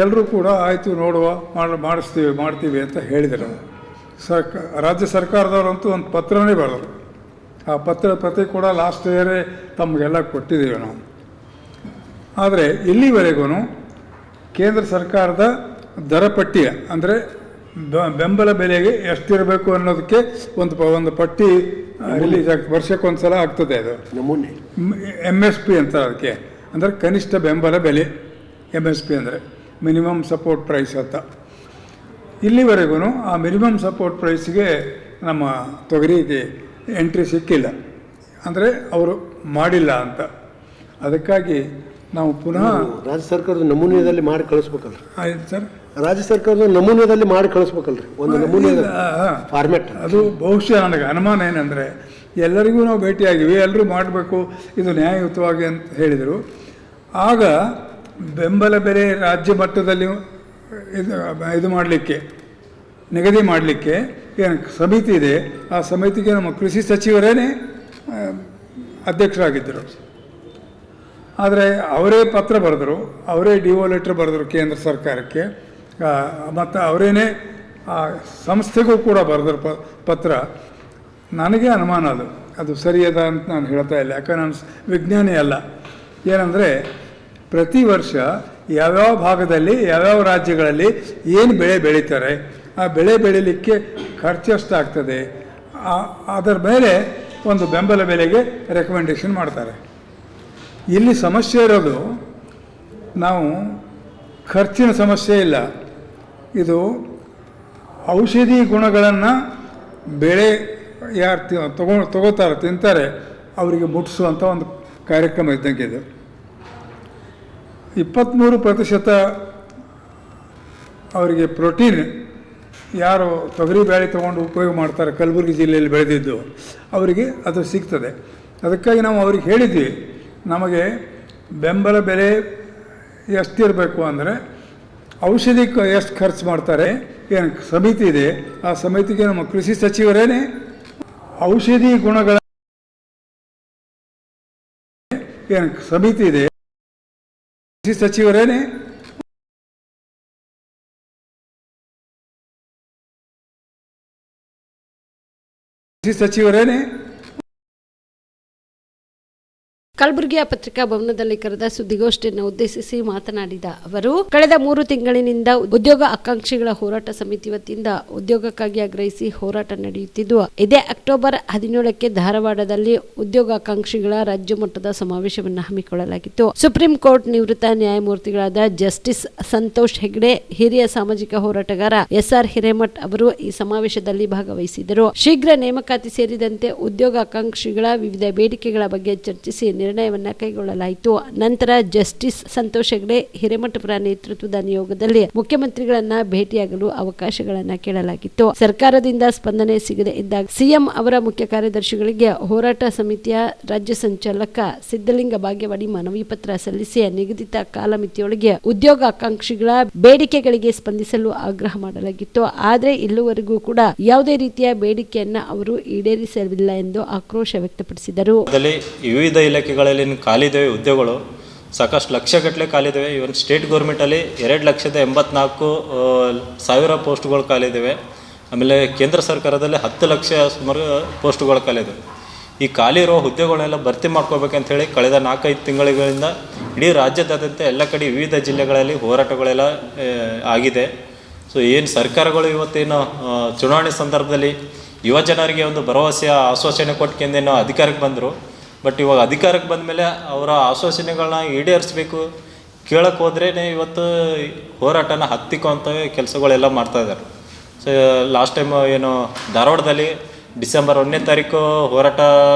ಎಲ್ಲರೂ ಕೂಡ ಆಯಿತು ನೋಡುವ ಮಾಡ್ತೀವಿ ಅಂತ ಹೇಳಿದರು. ರಾಜ್ಯ ಸರ್ಕಾರದವರಂತೂ ಒಂದು ಪತ್ರನೇ ಬರೆದರು. ಆ ಪತ್ರ ಪ್ರತಿ ಕೂಡ ಲಾಸ್ಟ್ ಇಯರೇ ತಮಗೆಲ್ಲ ಕೊಟ್ಟಿದ್ದೀವಿ ನಾವು. ಆದರೆ ಇಲ್ಲಿವರೆಗೂ ಕೇಂದ್ರ ಸರ್ಕಾರದ ದರ ಪಟ್ಟಿಯ ಅಂದರೆ ಬೆಂಬಲ ಬೆಲೆಗೆ ಎಷ್ಟಿರಬೇಕು ಅನ್ನೋದಕ್ಕೆ ಒಂದು ಪಟ್ಟಿ ರಿಲೀಸ್ ಆಗ್ತದೆ, ವರ್ಷಕ್ಕೊಂದು ಸಲ ಆಗ್ತದೆ. ಅದು ನಮೂನೆ MSP ಅಂತ, ಅದಕ್ಕೆ ಅಂದರೆ ಕನಿಷ್ಠ ಬೆಂಬಲ ಬೆಲೆ. MSP ಅಂದರೆ ಮಿನಿಮಮ್ ಸಪೋರ್ಟ್ ಪ್ರೈಸ್ ಅಂತ. ಇಲ್ಲಿವರೆಗೂ ಆ ಮಿನಿಮಮ್ ಸಪೋರ್ಟ್ ಪ್ರೈಸ್ಗೆ ನಮ್ಮ ತೊಗರಿಗೆ ಎಂಟ್ರಿ ಸಿಕ್ಕಿಲ್ಲ, ಅಂದರೆ ಅವರು ಮಾಡಿಲ್ಲ ಅಂತ. ಅದಕ್ಕಾಗಿ ನಾವು ಪುನಃ ರಾಜ್ಯ ಸರ್ಕಾರದ ನಮೂನೆಯಲ್ಲಿ ಮಾಡಿ ಕಳಿಸ್ಬೇಕಲ್ರಿ. ಆಯ್ತು ಸರ್, ರಾಜ್ಯ ಸರ್ಕಾರದ ನಮೂನೆಯಲ್ಲಿ ಮಾಡಿ ಕಳಿಸ್ಬೇಕಲ್ರಿ, ಒಂದು ನಮೂನೆ ಫಾರ್ಮೆಟ್. ಅದು ಬಹುಶಃ ನನಗೆ ಅನುಮಾನ ಏನಂದರೆ, ಎಲ್ಲರಿಗೂ ನಾವು ಭೇಟಿಯಾಗಿವಿ, ಎಲ್ಲರೂ ಮಾಡಬೇಕು ಇದು ನ್ಯಾಯಯುತವಾಗಿ ಅಂತ ಹೇಳಿದರು. ಆಗ ಬೆಂಬಲ ಬೆಲೆ ರಾಜ್ಯ ಮಟ್ಟದಲ್ಲಿ ಇದು ಮಾಡಲಿಕ್ಕೆ ನಿಗದಿ ಮಾಡಲಿಕ್ಕೆ ಏನು ಸಮಿತಿ ಇದೆ, ಆ ಸಮಿತಿಗೆ ನಮ್ಮ ಕೃಷಿ ಸಚಿವರೇನೇ ಅಧ್ಯಕ್ಷರಾಗಿದ್ದರು. ಆದರೆ ಅವರೇ ಪತ್ರ ಬರೆದರು, ಅವರೇ DO ಲೆಟ್ರ್ ಬರೆದರು ಕೇಂದ್ರ ಸರ್ಕಾರಕ್ಕೆ, ಮತ್ತು ಅವರೇನೇ ಆ ಸಂಸ್ಥೆಗೂ ಕೂಡ ಬರೆದರು ಪತ್ರ. ನನಗೆ ಅನುಮಾನ ಅದು ಸರಿಯದ ಅಂತ ನಾನು ಹೇಳ್ತಾ ಇಲ್ಲ, ಯಾಕಂದ್ರೆ ನಾನು ವಿಜ್ಞಾನಿ ಅಲ್ಲ. ಏನಂದರೆ ಪ್ರತಿ ವರ್ಷ ಯಾವ್ಯಾವ ಭಾಗದಲ್ಲಿ ಯಾವ್ಯಾವ ರಾಜ್ಯಗಳಲ್ಲಿ ಏನು ಬೆಳೆ ಬೆಳೀತಾರೆ, ಆ ಬೆಳೆ ಬೆಳೀಲಿಕ್ಕೆ ಖರ್ಚು ಎಷ್ಟಾಗ್ತದೆ, ಅದರ ಮೇಲೆ ಒಂದು ಬೆಂಬಲ ಬೆಲೆಗೆ ರೆಕಮೆಂಡೇಷನ್ ಮಾಡ್ತಾರೆ. ಇಲ್ಲಿ ಸಮಸ್ಯೆ ಇರೋದು ನಾವು ಖರ್ಚಿನ ಸಮಸ್ಯೆ ಇಲ್ಲ, ಇದು ಔಷಧಿ ಗುಣಗಳನ್ನು ಬೆಳೆ ಯಾರು ತಗೋತಾರೆ ತಿಂತಾರೆ ಅವರಿಗೆ ಮುಟ್ಟಿಸುವಂಥ ಒಂದು ಕಾರ್ಯಕ್ರಮ ಇದ್ದಂಗೆ ಇದು. 23% ಅವರಿಗೆ ಪ್ರೋಟೀನ್ ಯಾರು ತೊಗರಿ ಬೇಳೆ ತೊಗೊಂಡು ಉಪಯೋಗ ಮಾಡ್ತಾರೆ, ಕಲಬುರಗಿ ಜಿಲ್ಲೆಯಲ್ಲಿ ಬೆಳೆದಿದ್ದು, ಅವರಿಗೆ ಅದು ಸಿಗ್ತದೆ. ಅದಕ್ಕಾಗಿ ನಾವು ಅವ್ರಿಗೆ ಹೇಳಿದ್ವಿ, ನಮಗೆ ಬೆಂಬಲ ಬೆಲೆ ಎಷ್ಟಿರಬೇಕು ಅಂದರೆ ಔಷಧಿಗೆ ಎಷ್ಟು ಖರ್ಚು ಮಾಡ್ತಾರೆ, ಏನು ಸಮಿತಿ ಇದೆ, ಆ ಸಮಿತಿಗೆ ನಮ್ಮ ಕೃಷಿ ಸಚಿವರೇನೆ ಔಷಧಿ ಗುಣಗಳ ಏನು ಸಮಿತಿ ಇದೆ, ಕೃಷಿ ಸಚಿವರೇನೆ ಕಲಬುರಗಿಯ ಪತ್ರಿಕಾ ಭವನದಲ್ಲಿ ಕರೆದ ಸುದ್ದಿಗೋಷ್ಠಿಯನ್ನು ಉದ್ದೇಶಿಸಿ ಮಾತನಾಡಿದ ಅವರು, ಕಳೆದ 3 ತಿಂಗಳಿನಿಂದ ಉದ್ಯೋಗ ಆಕಾಂಕ್ಷಿಗಳ ಹೋರಾಟ ಸಮಿತಿ ವತಿಯಿಂದ ಉದ್ಯೋಗಕ್ಕಾಗಿ ಆಗ್ರಹಿಸಿ ಹೋರಾಟ ನಡೆಯುತ್ತಿದ್ದು, ಇದೇ ಅಕ್ಟೋಬರ್ 17ಕ್ಕೆ ಧಾರವಾಡದಲ್ಲಿ ಉದ್ಯೋಗಾಕಾಂಕ್ಷಿಗಳ ರಾಜ್ಯ ಮಟ್ಟದ ಸಮಾವೇಶವನ್ನು ಹಮ್ಮಿಕೊಳ್ಳಲಾಗಿತ್ತು. ಸುಪ್ರೀಂ ಕೋರ್ಟ್ ನಿವೃತ್ತ ನ್ಯಾಯಮೂರ್ತಿಗಳಾದ ಜಸ್ಟಿಸ್ ಸಂತೋಷ್ ಹೆಗ್ಡೆ, ಹಿರಿಯ ಸಾಮಾಜಿಕ ಹೋರಾಟಗಾರ SR ಹಿರೇಮಠ್ ಅವರು ಈ ಸಮಾವೇಶದಲ್ಲಿ ಭಾಗವಹಿಸಿದರು. ಶೀಘ್ರ ನೇಮಕಾತಿ ಸೇರಿದಂತೆ ಉದ್ಯೋಗಾಕಾಂಕ್ಷಿಗಳ ವಿವಿಧ ಬೇಡಿಕೆಗಳ ಬಗ್ಗೆ ಚರ್ಚಿಸಿ ನಿರ್ಣಯವನ್ನ ಕೈಗೊಳ್ಳಲಾಯಿತು. ನಂತರ ಜಸ್ಟಿಸ್ ಸಂತೋಷ್ ಹೆಗ್ಡೆ ಹಿರೇಮಠಪುರ ನೇತೃತ್ವದ ನಿಯೋಗದಲ್ಲಿ ಮುಖ್ಯಮಂತ್ರಿಗಳನ್ನ ಭೇಟಿಯಾಗಲು ಅವಕಾಶಗಳನ್ನ ಕೇಳಲಾಗಿತ್ತು. ಸರ್ಕಾರದಿಂದ ಸ್ಪಂದನೆ ಸಿಗದೆ ಇದ್ದಾಗ ಸಿಎಂ ಅವರ ಮುಖ್ಯ ಕಾರ್ಯದರ್ಶಿಗಳಿಗೆ ಹೋರಾಟ ಸಮಿತಿಯ ರಾಜ್ಯ ಸಂಚಾಲಕ ಸಿದ್ದಲಿಂಗ ಭಾಗ್ಯವಾಡಿ ಮನವಿ ಪತ್ರ ಸಲ್ಲಿಸಿ ನಿಗದಿತ ಕಾಲಮಿತಿಯೊಳಗೆ ಉದ್ಯೋಗಾಕಾಂಕ್ಷಿಗಳ ಬೇಡಿಕೆಗಳಿಗೆ ಸ್ಪಂದಿಸಲು ಆಗ್ರಹ ಮಾಡಲಾಗಿತ್ತು. ಆದರೆ ಇಲ್ಲಿವರೆಗೂ ಕೂಡ ಯಾವುದೇ ರೀತಿಯ ಬೇಡಿಕೆಯನ್ನ ಅವರು ಈಡೇರಿಸಲಿಲ್ಲ ಎಂದು ಆಕ್ರೋಶ ವ್ಯಕ್ತಪಡಿಸಿದರು. ವಿವಿಧ ಇಲಾಖೆಗಳಲ್ಲಿ ಖಾಲಿದ್ದೇವೆ ಉದ್ಯೋಗಗಳು, ಸಾಕಷ್ಟು ಲಕ್ಷಗಟ್ಟಲೆ ಖಾಲಿದ್ದೇವೆ. ಇವನ್ ಸ್ಟೇಟ್ ಗೌರ್ಮೆಂಟಲ್ಲಿ 2,84,000 ಪೋಸ್ಟ್ಗಳು ಖಾಲಿದ್ದೇವೆ. ಆಮೇಲೆ ಕೇಂದ್ರ ಸರ್ಕಾರದಲ್ಲಿ 10 ಲಕ್ಷ ಸುಮಾರು ಪೋಸ್ಟ್ಗಳು ಖಾಲಿದ್ದೇವೆ. ಈ ಖಾಲಿ ಇರೋ ಹುದ್ದೆಗಳನ್ನೆಲ್ಲ ಭರ್ತಿ ಮಾಡ್ಕೋಬೇಕಂತ ಹೇಳಿ ಕಳೆದ 4-5 ತಿಂಗಳಿಂದ ಇಡೀ ರಾಜ್ಯದಾದ್ಯಂತ ಎಲ್ಲ ಕಡೆ ವಿವಿಧ ಜಿಲ್ಲೆಗಳಲ್ಲಿ ಹೋರಾಟಗಳೆಲ್ಲ ಆಗಿದೆ. ಸೊ ಏನು ಸರ್ಕಾರಗಳು ಇವತ್ತೇನು ಚುನಾವಣೆ ಸಂದರ್ಭದಲ್ಲಿ ಯುವ ಜನರಿಗೆ ಒಂದು ಭರವಸೆಯ ಆಶ್ವಾಸನೆ ಕೊಟ್ಕೊಂಡೇನೋ ಅಧಿಕಾರಕ್ಕೆ ಬಂದರು. ಬಟ್ ಇವಾಗ ಅಧಿಕಾರಕ್ಕೆ ಬಂದ ಮೇಲೆ ಅವರ ಆಶ್ವಾಸನೆಗಳನ್ನ ಈಡೇರಿಸಬೇಕು ಕೇಳಕ್ಕೆ ಹೋದ್ರೇ ಇವತ್ತು ಹೋರಾಟನ ಹತ್ತಿಕ್ಕುವಂಥ ಕೆಲಸಗಳೆಲ್ಲ ಮಾಡ್ತಾಯಿದ್ದಾರೆ. ಸೊ ಲಾಸ್ಟ್ ಟೈಮ್ ಏನು ಧಾರವಾಡದಲ್ಲಿ ಡಿಸೆಂಬರ್ 1ನೇ ತಾರೀಕು ಹೋರಾಟ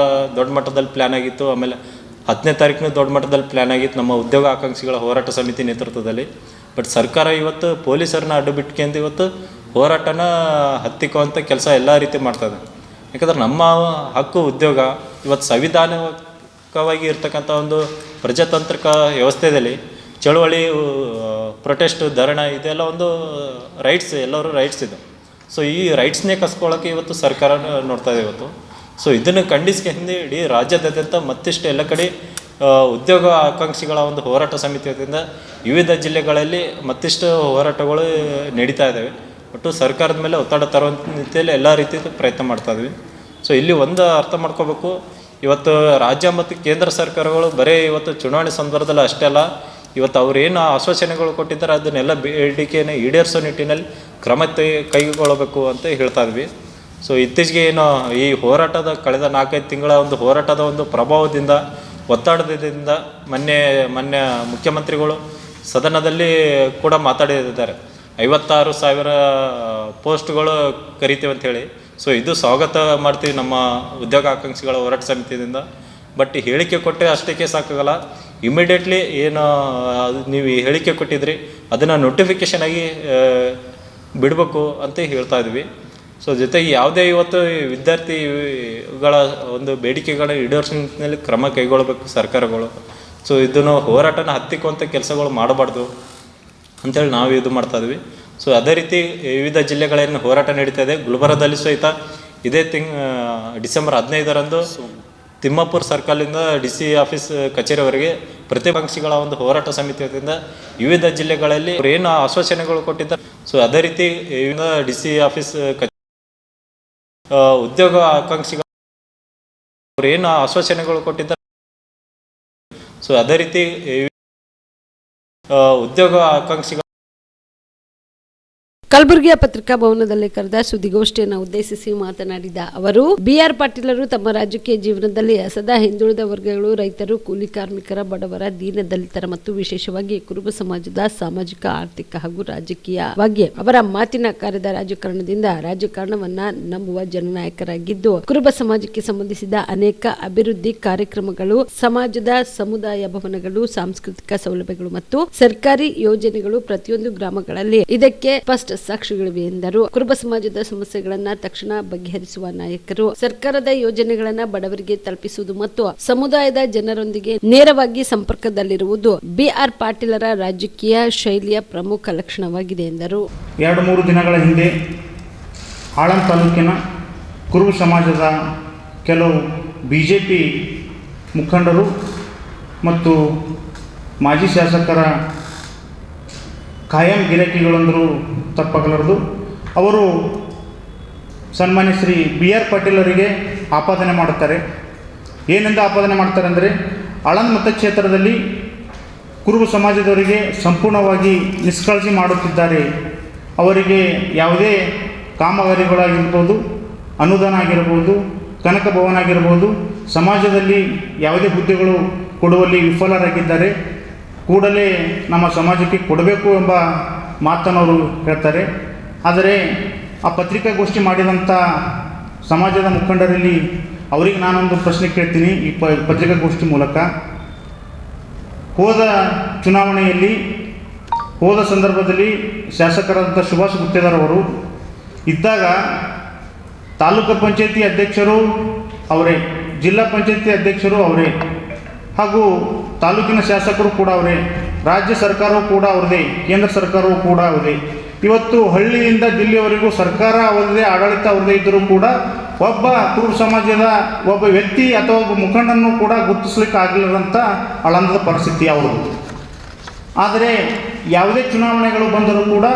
ದೊಡ್ಡ ಮಟ್ಟದಲ್ಲಿ ಪ್ಲ್ಯಾನ್ ಆಗಿತ್ತು. ಆಮೇಲೆ 10ನೇ ತಾರೀಕು ದೊಡ್ಡ ಮಟ್ಟದಲ್ಲಿ ಪ್ಲ್ಯಾನ್ ಆಗಿತ್ತು ನಮ್ಮ ಉದ್ಯೋಗ ಆಕಾಂಕ್ಷಿಗಳ ಹೋರಾಟ ಸಮಿತಿ ನೇತೃತ್ವದಲ್ಲಿ. ಬಟ್ ಸರ್ಕಾರ ಇವತ್ತು ಪೊಲೀಸರನ್ನ ಅಡ್ಡು ಬಿಟ್ಕೊಂಡು ಇವತ್ತು ಹೋರಾಟನ ಹತ್ತಿಕ್ಕುವಂಥ ಕೆಲಸ ಎಲ್ಲ ರೀತಿ ಮಾಡ್ತದೆ. ಯಾಕಂದ್ರೆ ನಮ್ಮ ಹಕ್ಕು ಉದ್ಯೋಗ ಇವತ್ತು ಸಂವಿಧಾನಿಕವಾಗಿ ಇರ್ತಕ್ಕಂಥ ಒಂದು ಪ್ರಜಾತಾಂತ್ರಿಕ ವ್ಯವಸ್ಥೆಯಲ್ಲಿ ಚಳುವಳಿ, ಪ್ರೊಟೆಸ್ಟ್, ಧರಣ ಇದೆಲ್ಲ ಒಂದು ರೈಟ್ಸ್, ಎಲ್ಲರೂ ರೈಟ್ಸ್ ಇದೆ. ಸೊ ಈ ರೈಟ್ಸ್ನೇ ಕಸ್ಕೊಳ್ಳೋಕ್ಕೆ ಇವತ್ತು ಸರ್ಕಾರ ನೋಡ್ತಾ ಇದೆ ಇವತ್ತು. ಸೊ ಇದನ್ನು ಖಂಡಿಸ್ಕೊಂಡು ಇಡೀ ರಾಜ್ಯದಾದ್ಯಂತ ಮತ್ತಿಷ್ಟು ಎಲ್ಲ ಕಡೆ ಉದ್ಯೋಗ ಆಕಾಂಕ್ಷಿಗಳ ಒಂದು ಹೋರಾಟ ಸಮಿತಿಯಿಂದ ವಿವಿಧ ಜಿಲ್ಲೆಗಳಲ್ಲಿ ಮತ್ತಿಷ್ಟು ಹೋರಾಟಗಳು ನಡೀತಾ ಇದ್ದಾವೆ. ಒಟ್ಟು ಸರ್ಕಾರದ ಮೇಲೆ ಒತ್ತಡ ತರುವಂಥ ರೀತಿಯಲ್ಲಿ ಎಲ್ಲ ರೀತಿಯ ಪ್ರಯತ್ನ ಮಾಡ್ತಾ ಇದ್ವಿ. ಸೊ ಇಲ್ಲಿ ಒಂದು ಅರ್ಥ ಮಾಡ್ಕೋಬೇಕು, ಇವತ್ತು ರಾಜ್ಯ ಮತ್ತು ಕೇಂದ್ರ ಸರ್ಕಾರಗಳು ಬರೀ ಇವತ್ತು ಚುನಾವಣೆ ಸಂದರ್ಭದಲ್ಲಿ ಅಷ್ಟೇ ಅಲ್ಲ, ಇವತ್ತು ಅವ್ರೇನು ಆಶ್ವಾಸನೆಗಳು ಕೊಟ್ಟಿದ್ದಾರೆ ಅದನ್ನೆಲ್ಲ ಬೇಡಿಕೆಯನ್ನು ಈಡೇರಿಸೋ ನಿಟ್ಟಿನಲ್ಲಿ ಕ್ರಮ ಕೈಗೊಳ್ಳಬೇಕು ಅಂತ ಹೇಳ್ತಾ ಇದ್ವಿ. ಸೊ ಇತ್ತೀಚೆಗೆ ಏನು ಈ ಹೋರಾಟದ ಕಳೆದ 4-5 ತಿಂಗಳ ಒಂದು ಹೋರಾಟದ ಒಂದು ಪ್ರಭಾವದಿಂದ, ಒತ್ತಡದಿಂದ ಮೊನ್ನೆ ಮುಖ್ಯಮಂತ್ರಿಗಳು ಸದನದಲ್ಲಿ ಕೂಡ ಮಾತಾಡಿದ್ದಾರೆ. 56,000 ಪೋಸ್ಟ್ಗಳು ಕರಿತೀವಿ ಅಂಥೇಳಿ. ಸೊ ಇದು ಸ್ವಾಗತ ಮಾಡ್ತೀವಿ ನಮ್ಮ ಉದ್ಯೋಗ ಆಕಾಂಕ್ಷಿಗಳ ಹೋರಾಟ ಸಮಿತಿಯಿಂದ. ಬಟ್ ಹೇಳಿಕೆ ಕೊಟ್ಟರೆ ಅಷ್ಟಕ್ಕೆ ಸಾಕಾಗಲ್ಲ, ಇಮಿಡಿಯೇಟ್ಲಿ ಏನು ನೀವು ಹೇಳಿಕೆ ಕೊಟ್ಟಿದ್ರಿ ಅದನ್ನು ನೋಟಿಫಿಕೇಷನ್ ಆಗಿ ಬಿಡಬೇಕು ಅಂತ ಹೇಳ್ತಾ ಇದ್ವಿ. ಸೊ ಜೊತೆಗೆ ಯಾವುದೇ ಇವತ್ತು ವಿದ್ಯಾರ್ಥಿಗಳ ಒಂದು ಬೇಡಿಕೆಗಳ ಈಡೇರಿಸಿನಲ್ಲಿ ಕ್ರಮ ಕೈಗೊಳ್ಳಬೇಕು ಸರ್ಕಾರಗಳು. ಸೊ ಇದನ್ನು ಹೋರಾಟನ ಹತ್ತಿಕ್ಕುವಂಥ ಕೆಲಸಗಳು ಮಾಡಬಾರ್ದು ಅಂಥೇಳಿ ನಾವು ಇದು ಮಾಡ್ತಾಯಿದ್ವಿ. ಸೊ ಅದೇ ರೀತಿ ವಿವಿಧ ಜಿಲ್ಲೆಗಳೇನು ಹೋರಾಟ ನಡೀತಾ ಇದೆ. ಗುಲ್ಬರ್ಗದಲ್ಲಿ ಸಹಿತ ಇದೇ ಡಿಸೆಂಬರ್ 15ರಂದು ತಿಮ್ಮಾಪುರ ಸರ್ಕಲಿಂದ DC ಆಫೀಸ್ ಕಚೇರಿವರೆಗೆ ಪ್ರತಿಪಕ್ಷಗಳ ಒಂದು ಹೋರಾಟ ಸಮಿತಿಯಿಂದ ವಿವಿಧ ಜಿಲ್ಲೆಗಳಲ್ಲಿ ಏನು ಆಶ್ವಾಸನೆಗಳು ಕೊಟ್ಟಿದ್ದಾರೆ. ಸೊ ಅದೇ ರೀತಿ DC ಆಫೀಸ್ ಉದ್ಯೋಗ ಆಕಾಂಕ್ಷಿಗಳು ಏನು ಆಶ್ವಾಸನೆಗಳು ಕೊಟ್ಟಿದ್ದಾರೆ. ಸೊ ಅದೇ ರೀತಿ ಉದ್ಯೋಗ ಆಕಾಂಕ್ಷಿಗಳು ಕಲಬುರಗಿಯ ಪತ್ರಿಕಾ ಭವನದಲ್ಲಿ ಕರೆದ ಸುದ್ದಿಗೋಷ್ಠಿಯನ್ನು ಉದ್ದೇಶಿಸಿ ಮಾತನಾಡಿದ ಅವರು, BR ಪಾಟೀಲರು ತಮ್ಮ ರಾಜಕೀಯ ಜೀವನದಲ್ಲಿ ಸದಾ ಹಿಂದುಳಿದ ವರ್ಗಗಳು, ರೈತರು, ಕೂಲಿ ಕಾರ್ಮಿಕರ, ಬಡವರ, ದೀನ ದಲಿತರ ಮತ್ತು ವಿಶೇಷವಾಗಿ ಕುರುಬ ಸಮಾಜದ ಸಾಮಾಜಿಕ, ಆರ್ಥಿಕ ಹಾಗೂ ರಾಜಕೀಯವಾಗಿ ಅವರ ಮಾತಿನ ಕಾರ್ಯದ ರಾಜಕಾರಣದಿಂದ ರಾಜಕಾರಣವನ್ನ ನಂಬುವ ಜನನಾಯಕರಾಗಿದ್ದು, ಕುರುಬ ಸಮಾಜಕ್ಕೆ ಸಂಬಂಧಿಸಿದ ಅನೇಕ ಅಭಿವೃದ್ಧಿ ಕಾರ್ಯಕ್ರಮಗಳು, ಸಮಾಜದ ಸಮುದಾಯ ಭವನಗಳು, ಸಾಂಸ್ಕೃತಿಕ ಸೌಲಭ್ಯಗಳು ಮತ್ತು ಸರ್ಕಾರಿ ಯೋಜನೆಗಳು ಪ್ರತಿಯೊಂದು ಗ್ರಾಮಗಳಲ್ಲಿ ಇದಕ್ಕೆ ಸ್ಪಷ್ಟ ಸಾಕ್ಷಿಗಳಿವೆ ಎಂದರು. ಕುರುಬ ಸಮಾಜದ ಸಮಸ್ಯೆಗಳನ್ನ ತಕ್ಷಣ ಬಗೆಹರಿಸುವ ನಾಯಕರು, ಸರ್ಕಾರದ ಯೋಜನೆಗಳನ್ನ ಬಡವರಿಗೆ ತಲುಪಿಸುವುದು ಮತ್ತು ಸಮುದಾಯದ ಜನರೊಂದಿಗೆ ನೇರವಾಗಿ ಸಂಪರ್ಕದಲ್ಲಿರುವುದು BR ಪಾಟೀಲರ ರಾಜಕೀಯ ಶೈಲಿಯ ಪ್ರಮುಖ ಲಕ್ಷಣವಾಗಿದೆ ಎಂದರು. 2-3 ದಿನಗಳ ಹಿಂದೆ ಆಳಂದ ತಾಲೂಕಿನ ಕುರುಬ ಸಮಾಜದ ಕೆಲವು BJP ಮುಖಂಡರು ಮತ್ತು ಮಾಜಿ ಶಾಸಕರ ಕಾಯಂ ಗಿರಾಕಿಗಳಂದರೂ ತಪ್ಪಾಗಲಾರದು, ಅವರು ಸನ್ಮಾನ್ಯ ಶ್ರೀ BR ಪಾಟೀಲರಿಗೆ ಆಪಾದನೆ ಮಾಡುತ್ತಾರೆ. ಏನೆಂದು ಆಪಾದನೆ ಮಾಡ್ತಾರೆ ಅಂದರೆ, ಆಳಂದ್ ಮತಕ್ಷೇತ್ರದಲ್ಲಿ ಕುರುಬ ಸಮಾಜದವರಿಗೆ ಸಂಪೂರ್ಣವಾಗಿ ನಿಷ್ಕಾಳಜಿ ಮಾಡುತ್ತಿದ್ದಾರೆ. ಅವರಿಗೆ ಯಾವುದೇ ಕಾಮಗಾರಿಗಳಾಗಿರ್ಬೋದು, ಅನುದಾನ ಆಗಿರ್ಬೋದು, ಕನಕ ಭವನ ಆಗಿರ್ಬೋದು, ಸಮಾಜದಲ್ಲಿ ಯಾವುದೇ ಹುದ್ದೆಗಳು ಕೊಡುವಲ್ಲಿ ವಿಫಲರಾಗಿದ್ದಾರೆ. ಕೂಡಲೇ ನಮ್ಮ ಸಮಾಜಕ್ಕೆ ಕೊಡಬೇಕು ಎಂಬ ಮಾತನ್ನು ಅವರು ಹೇಳ್ತಾರೆ. ಆದರೆ ಆ ಪತ್ರಿಕಾಗೋಷ್ಠಿ ಮಾಡಿದಂಥ ಸಮಾಜದ ಮುಖಂಡರಲ್ಲಿ ಅವರಿಗೆ ನಾನೊಂದು ಪ್ರಶ್ನೆ ಕೇಳ್ತೀನಿ ಈ ಪತ್ರಿಕಾಗೋಷ್ಠಿ ಮೂಲಕ. ಹೋದ ಸಂದರ್ಭದಲ್ಲಿ ಶಾಸಕರಾದಂಥ ಸುಭಾಷ್ ಗುತ್ತೇದಾರ್ ಅವರು ಇದ್ದಾಗ ತಾಲೂಕು ಪಂಚಾಯತಿ ಅಧ್ಯಕ್ಷರು ಅವರೇ, ಜಿಲ್ಲಾ ಪಂಚಾಯತಿ ಅಧ್ಯಕ್ಷರು ಅವರೇ, ಹಾಗೂ ತಾಲೂಕಿನ ಶಾಸಕರು ಕೂಡ ಅವರೇ, ರಾಜ್ಯ ಸರ್ಕಾರವೂ ಕೂಡ ಅವರದೇ, ಕೇಂದ್ರ ಸರ್ಕಾರವೂ ಕೂಡ ಅವರದೇ. ಇವತ್ತು ಹಳ್ಳಿಯಿಂದ ದಿಲ್ಲಿಯವರೆಗೂ ಸರ್ಕಾರ ಅವರದೇ, ಆಡಳಿತ ಅವರದೇ ಇದ್ದರೂ ಕೂಡ ಒಬ್ಬ ಕುರುಬ ಸಮಾಜದ ಒಬ್ಬ ವ್ಯಕ್ತಿ ಅಥವಾ ಒಬ್ಬ ಮುಖಂಡನ್ನು ಕೂಡ ಗುರುತಿಸ್ಲಿಕ್ಕೆ ಆಗಲಿಲ್ಲಂಥ ಆಳಂದದ ಪರಿಸ್ಥಿತಿ ಅವರು. ಆದರೆ ಯಾವುದೇ ಚುನಾವಣೆಗಳು ಬಂದರೂ ಕೂಡ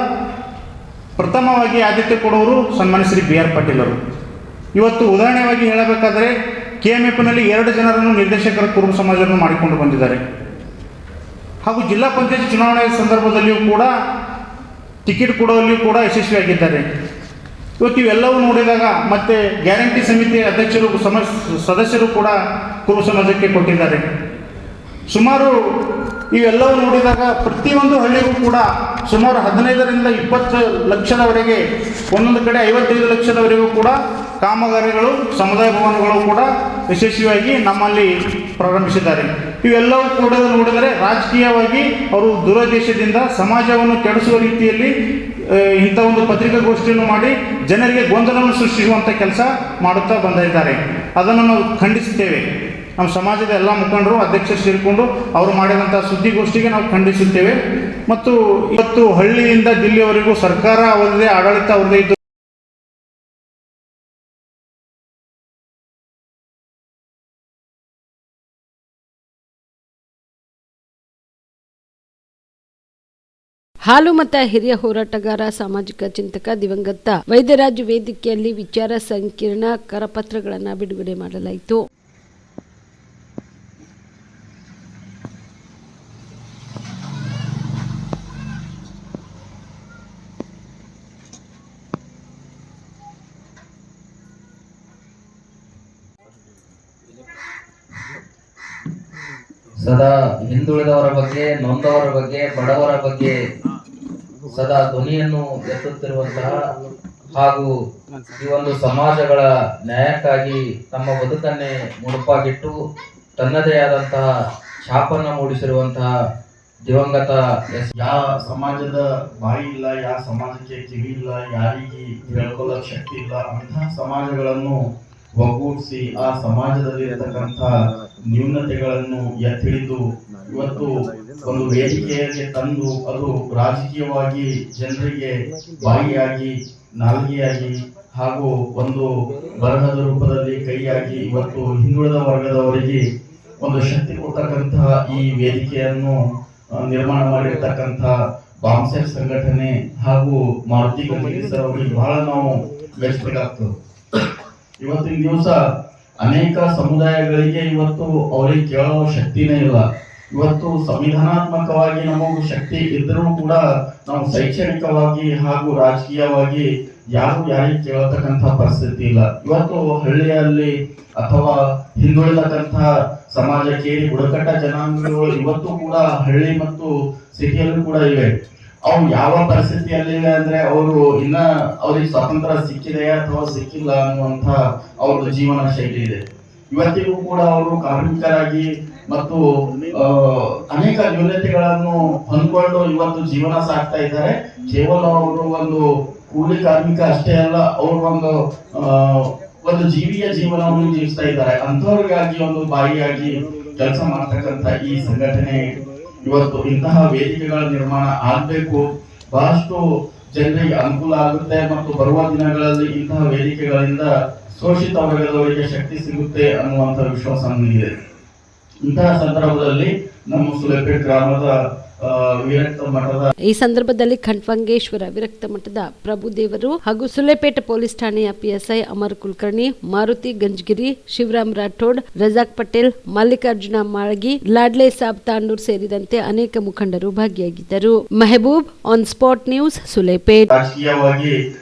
ಪ್ರಥಮವಾಗಿ ಆದ್ಯತೆ ಕೊಡುವರು ಸನ್ಮಾನ್ಯ ಶ್ರೀ ಬಿ ಆರ್ ಪಾಟೀಲ್ ಅವರು. ಇವತ್ತು ಉದಾಹರಣೆಯಾಗಿ ಹೇಳಬೇಕಾದರೆ KMFನಲ್ಲಿ 2 ಜನರನ್ನು ನಿರ್ದೇಶಕರ ಕುರುಬ ಸಮಾಜವನ್ನು ಮಾಡಿಕೊಂಡು ಬಂದಿದ್ದಾರೆ. ಹಾಗೂ ಜಿಲ್ಲಾ ಪಂಚಾಯತ್ ಚುನಾವಣೆ ಸಂದರ್ಭದಲ್ಲಿಯೂ ಕೂಡ ಟಿಕೆಟ್ ಕೊಡುವಲ್ಲಿಯೂ ಕೂಡ ಯಶಸ್ವಿಯಾಗಿದ್ದಾರೆ. ಇವತ್ತು ಇವೆಲ್ಲವೂ ನೋಡಿದಾಗ ಮತ್ತೆ ಗ್ಯಾರಂಟಿ ಸಮಿತಿ ಅಧ್ಯಕ್ಷರು ಸದಸ್ಯರು ಕೂಡ ಕುರುಬ ಸಮಾಜಕ್ಕೆ ಕೊಟ್ಟಿದ್ದಾರೆ. ಸುಮಾರು ಇವೆಲ್ಲವೂ ನೋಡಿದಾಗ ಪ್ರತಿಯೊಂದು ಹಳ್ಳಿಗೂ ಕೂಡ ಸುಮಾರು 15ರಿಂದ 20 ಲಕ್ಷದವರೆಗೆ, ಒಂದೊಂದು ಕಡೆ 55 ಲಕ್ಷದವರೆಗೂ ಕೂಡ ಕಾಮಗಾರಿಗಳು, ಸಮುದಾಯ ಭವನಗಳು ಕೂಡ ಯಶಸ್ವಿಯಾಗಿ ನಮ್ಮಲ್ಲಿ ಪ್ರಾರಂಭಿಸಿದ್ದಾರೆ. ಇವೆಲ್ಲವೂ ಕೂಡ ನೋಡಿದರೆ ರಾಜಕೀಯವಾಗಿ ಅವರು ದುರುದ್ದೇಶದಿಂದ ಸಮಾಜವನ್ನು ಕೆಡಿಸುವ ರೀತಿಯಲ್ಲಿ ಇಂಥ ಒಂದು ಪತ್ರಿಕಾಗೋಷ್ಠಿಯನ್ನು ಮಾಡಿ ಜನರಿಗೆ ಗೊಂದಲವನ್ನು ಸೃಷ್ಟಿಸುವಂಥ ಕೆಲಸ ಮಾಡುತ್ತಾ ಬಂದಿದ್ದಾರೆ. ಅದನ್ನು ನಾವು ಖಂಡಿಸುತ್ತೇವೆ. ನಮ್ಮ ಸಮಾಜದ ಎಲ್ಲ ಮುಖಂಡರು, ಅಧ್ಯಕ್ಷರು ಸೇರಿಕೊಂಡು ಅವರು ಮಾಡಿದಂಥ ಸುದ್ದಿಗೋಷ್ಠಿಗೆ ನಾವು ಖಂಡಿಸುತ್ತೇವೆ. ಮತ್ತು ಇವತ್ತು ಹಳ್ಳಿಯಿಂದ ದಿಲ್ಲಿಯವರೆಗೂ ಸರ್ಕಾರ ಅವರದೇ, ಆಡಳಿತ ಅವರದೇ ಇದ್ದು ಹಾಲು ಮತ ಹಿರಿಯ ಹೋರಾಟಗಾರ, ಸಾಮಾಜಿಕ ಚಿಂತಕ ದಿವಂಗತ ವೈದ್ಯರಾಜ್ ವೇದಿಕೆಯಲ್ಲಿ ವಿಚಾರ ಸಂಕಿರಣ ಕರಪತ್ರಗಳನ್ನು ಬಿಡುಗಡೆ ಮಾಡಲಾಯಿತು. ಸದಾ ಹಿಂದುಳಿದವರ ಬಗ್ಗೆ, ನೊಂದವರ ಬಗ್ಗೆ, ಬಡವರ ಬಗ್ಗೆ ಸದಾ ಧ್ವನಿಯನ್ನು ಎತ್ತುತ್ತಿರುವಂತಹ ಹಾಗೂ ಈ ಒಂದು ಸಮಾಜಗಳ ನ್ಯಾಯಕ್ಕಾಗಿ ತಮ್ಮ ಬದುಕನ್ನೇ ಮುಡುಪಾಗಿಟ್ಟು ತನ್ನದೇ ಆದಂತಹ ಛಾಪನ್ನು ಮೂಡಿಸಿರುವಂತಹ ದಿವಂಗತ ಯಾವ ಸಮಾಜದ ಬಾಯಿ ಇಲ್ಲ, ಯಾವ ಸಮಾಜಕ್ಕೆ ಕಿವಿ ಇಲ್ಲ, ಯಾರಿಗೆ ಹೇಳ್ಕೊಳ್ಳೋ ಶಕ್ತಿ ಇಲ್ಲ, ಅಂತಹ ಸಮಾಜಗಳನ್ನು ಒಗ್ಗೂಡಿಸಿ ಆ ಸಮಾಜದಲ್ಲಿ ಇರತಕ್ಕಂಥ ನ್ಯೂನತೆಗಳನ್ನು ಎತ್ತಿಡಿದು ಇವತ್ತು ಒಂದು ವೇದಿಕೆಯಲ್ಲಿ ತಂದು ಅದು ರಾಜಕೀಯವಾಗಿ ಜನರಿಗೆ ಬಾಯಿಯಾಗಿ, ನಾಲ್ಗೆಯಾಗಿ ಹಾಗೂ ಒಂದು ಬರಹದ ರೂಪದಲ್ಲಿ ಕೈಯಾಗಿ ಇವತ್ತು ಹಿಂದುಳಿದ ವರ್ಗದವರಿಗೆ ಒಂದು ಶಕ್ತಿ ಕೊಡ್ತಕ್ಕಂತಹ ಈ ವೇದಿಕೆಯನ್ನು ನಿರ್ಮಾಣ ಮಾಡಿರ್ತಕ್ಕಂಥ ಬಾಂಸೆಟ್ ಸಂಘಟನೆ ಹಾಗೂ ಮಾರುತಿ ಗಂಗೇರಿ ಸರ್ ಅವರಿಗೆ ಬಹಳ ನಾವು ಮೆಚ್ಚಬೇಕಾಗ್ತದೆ. ಇವತ್ತಿನ ದಿವಸ ಅನೇಕ ಸಮುದಾಯಗಳಿಗೆ ಇವತ್ತು ಅವರಿಗೆ ಕೇಳುವ ಶಕ್ತಿನೇ ಇಲ್ಲ. ಇವತ್ತು ಸಂವಿಧಾನಾತ್ಮಕವಾಗಿ ನಮಗೂ ಶಕ್ತಿ ಇದ್ದರೂ ಕೂಡ ನಾವು ಶೈಕ್ಷಣಿಕವಾಗಿ ಹಾಗೂ ರಾಜಕೀಯವಾಗಿ ಯಾರು ಯಾರಿಗೆ ಕೇಳತಕ್ಕಂಥ ಪರಿಸ್ಥಿತಿ ಇಲ್ಲ. ಇವತ್ತು ಹಳ್ಳಿಯಲ್ಲಿ ಅಥವಾ ಹಿಂದುಳಿದಕ್ಕಂಥ ಸಮಾಜ, ಕೇರಿ, ಬುಡಕಟ್ಟ ಜನಾಂಗಗಳು ಇವತ್ತು ಕೂಡ ಹಳ್ಳಿ ಮತ್ತು ಸಿಟಿಯಲ್ಲೂ ಕೂಡ ಇವೆ. ಅವು ಯಾವ ಪರಿಸ್ಥಿತಿಯಲ್ಲಿವೆ ಅಂದ್ರೆ ಅವರು ಇನ್ನ ಅವ್ರಿಗೆ ಸ್ವಾತಂತ್ರ್ಯ ಸಿಕ್ಕಿದೆಯಾ ಅಥವಾ ಸಿಕ್ಕಿಲ್ಲ ಅನ್ನುವಂಥ ಅವ್ರದ್ದು ಜೀವನ ಶೈಲಿ ಇದೆ. ಇವತ್ತಿಗೂ ಕೂಡ ಅವರು ಕಾರ್ಮಿಕರಾಗಿ ಮತ್ತು ಅನೇಕ ನ್ಯೂನತೆಗಳನ್ನು ಹೊಂದ್ಕೊಂಡು ಇವತ್ತು ಜೀವನ ಸಾಕ್ತಾ ಇದ್ದಾರೆ. ಕೇವಲ ಅವರು ಒಂದು ಕೂಲಿ ಕಾರ್ಮಿಕ ಅಷ್ಟೇ ಅಲ್ಲ, ಅವರು ಒಂದು ಜೀವಿಯ ಜೀವನವನ್ನು ಜೀವಿಸ್ತಾ ಇದ್ದಾರೆ. ಅಂಥವ್ರಿಗಾಗಿ ಒಂದು ಬಾಯಿಯಾಗಿ ಕೆಲಸ ಮಾಡ್ತಕ್ಕಂಥ ಈ ಸಂಘಟನೆ ಇವತ್ತು ಇಂತಹ ವೇದಿಕೆಗಳ ನಿರ್ಮಾಣ ಆಗ್ಬೇಕು. ಬಹಳಷ್ಟು ಜನರಿಗೆ ಅನುಕೂಲ ಆಗುತ್ತೆ ಮತ್ತು ಬರುವ ದಿನಗಳಲ್ಲಿ ಇಂತಹ ವೇದಿಕೆಗಳಿಂದ ಶೋಷಿತ ವರ್ಗದವರಿಗೆ ಶಕ್ತಿ ಸಿಗುತ್ತೆ ಅನ್ನುವಂಥ ವಿಶ್ವಾಸ ನನಗಿದೆ. ಇಂತಹ ಸಂದರ್ಭದಲ್ಲಿ ನಮ್ಮ ಸುಲೇಪೇಟ್ ಗ್ರಾಮದ ವಿರಕ್ತ ಮಠದ ಈ ಸಂದರ್ಭದಲ್ಲಿ ಖಂಡ್ವಂಗೇಶ್ವರ ವಿರಕ್ತ ಮಠದ ಪ್ರಭುದೇವರು ಹಾಗೂ ಸುಲೇಪೇಟ ಪೊಲೀಸ್ ಠಾಣೆಯ ಪಿಎಸ್ಐ ಅಮರ್ ಕುಲಕರ್ಣಿ, ಮಾರುತಿ ಗಂಜಗಿರಿ, ಶಿವರಾಮ್ ರಾಠೋಡ್, ರಜಾಕ್ ಪಟೇಲ್, ಮಲ್ಲಿಕಾರ್ಜುನ ಮಾಳಗಿ, ಲಾಡ್ಲೆ ಸಾಬ್ ತಾಂಡೂರ್ ಸೇರಿದಂತೆ ಅನೇಕ ಮುಖಂಡರು ಭಾಗಿಯಾಗಿದ್ದರು. Mehboob, on spot news, Sulepet. ರಾಜಕೀಯವಾಗಿ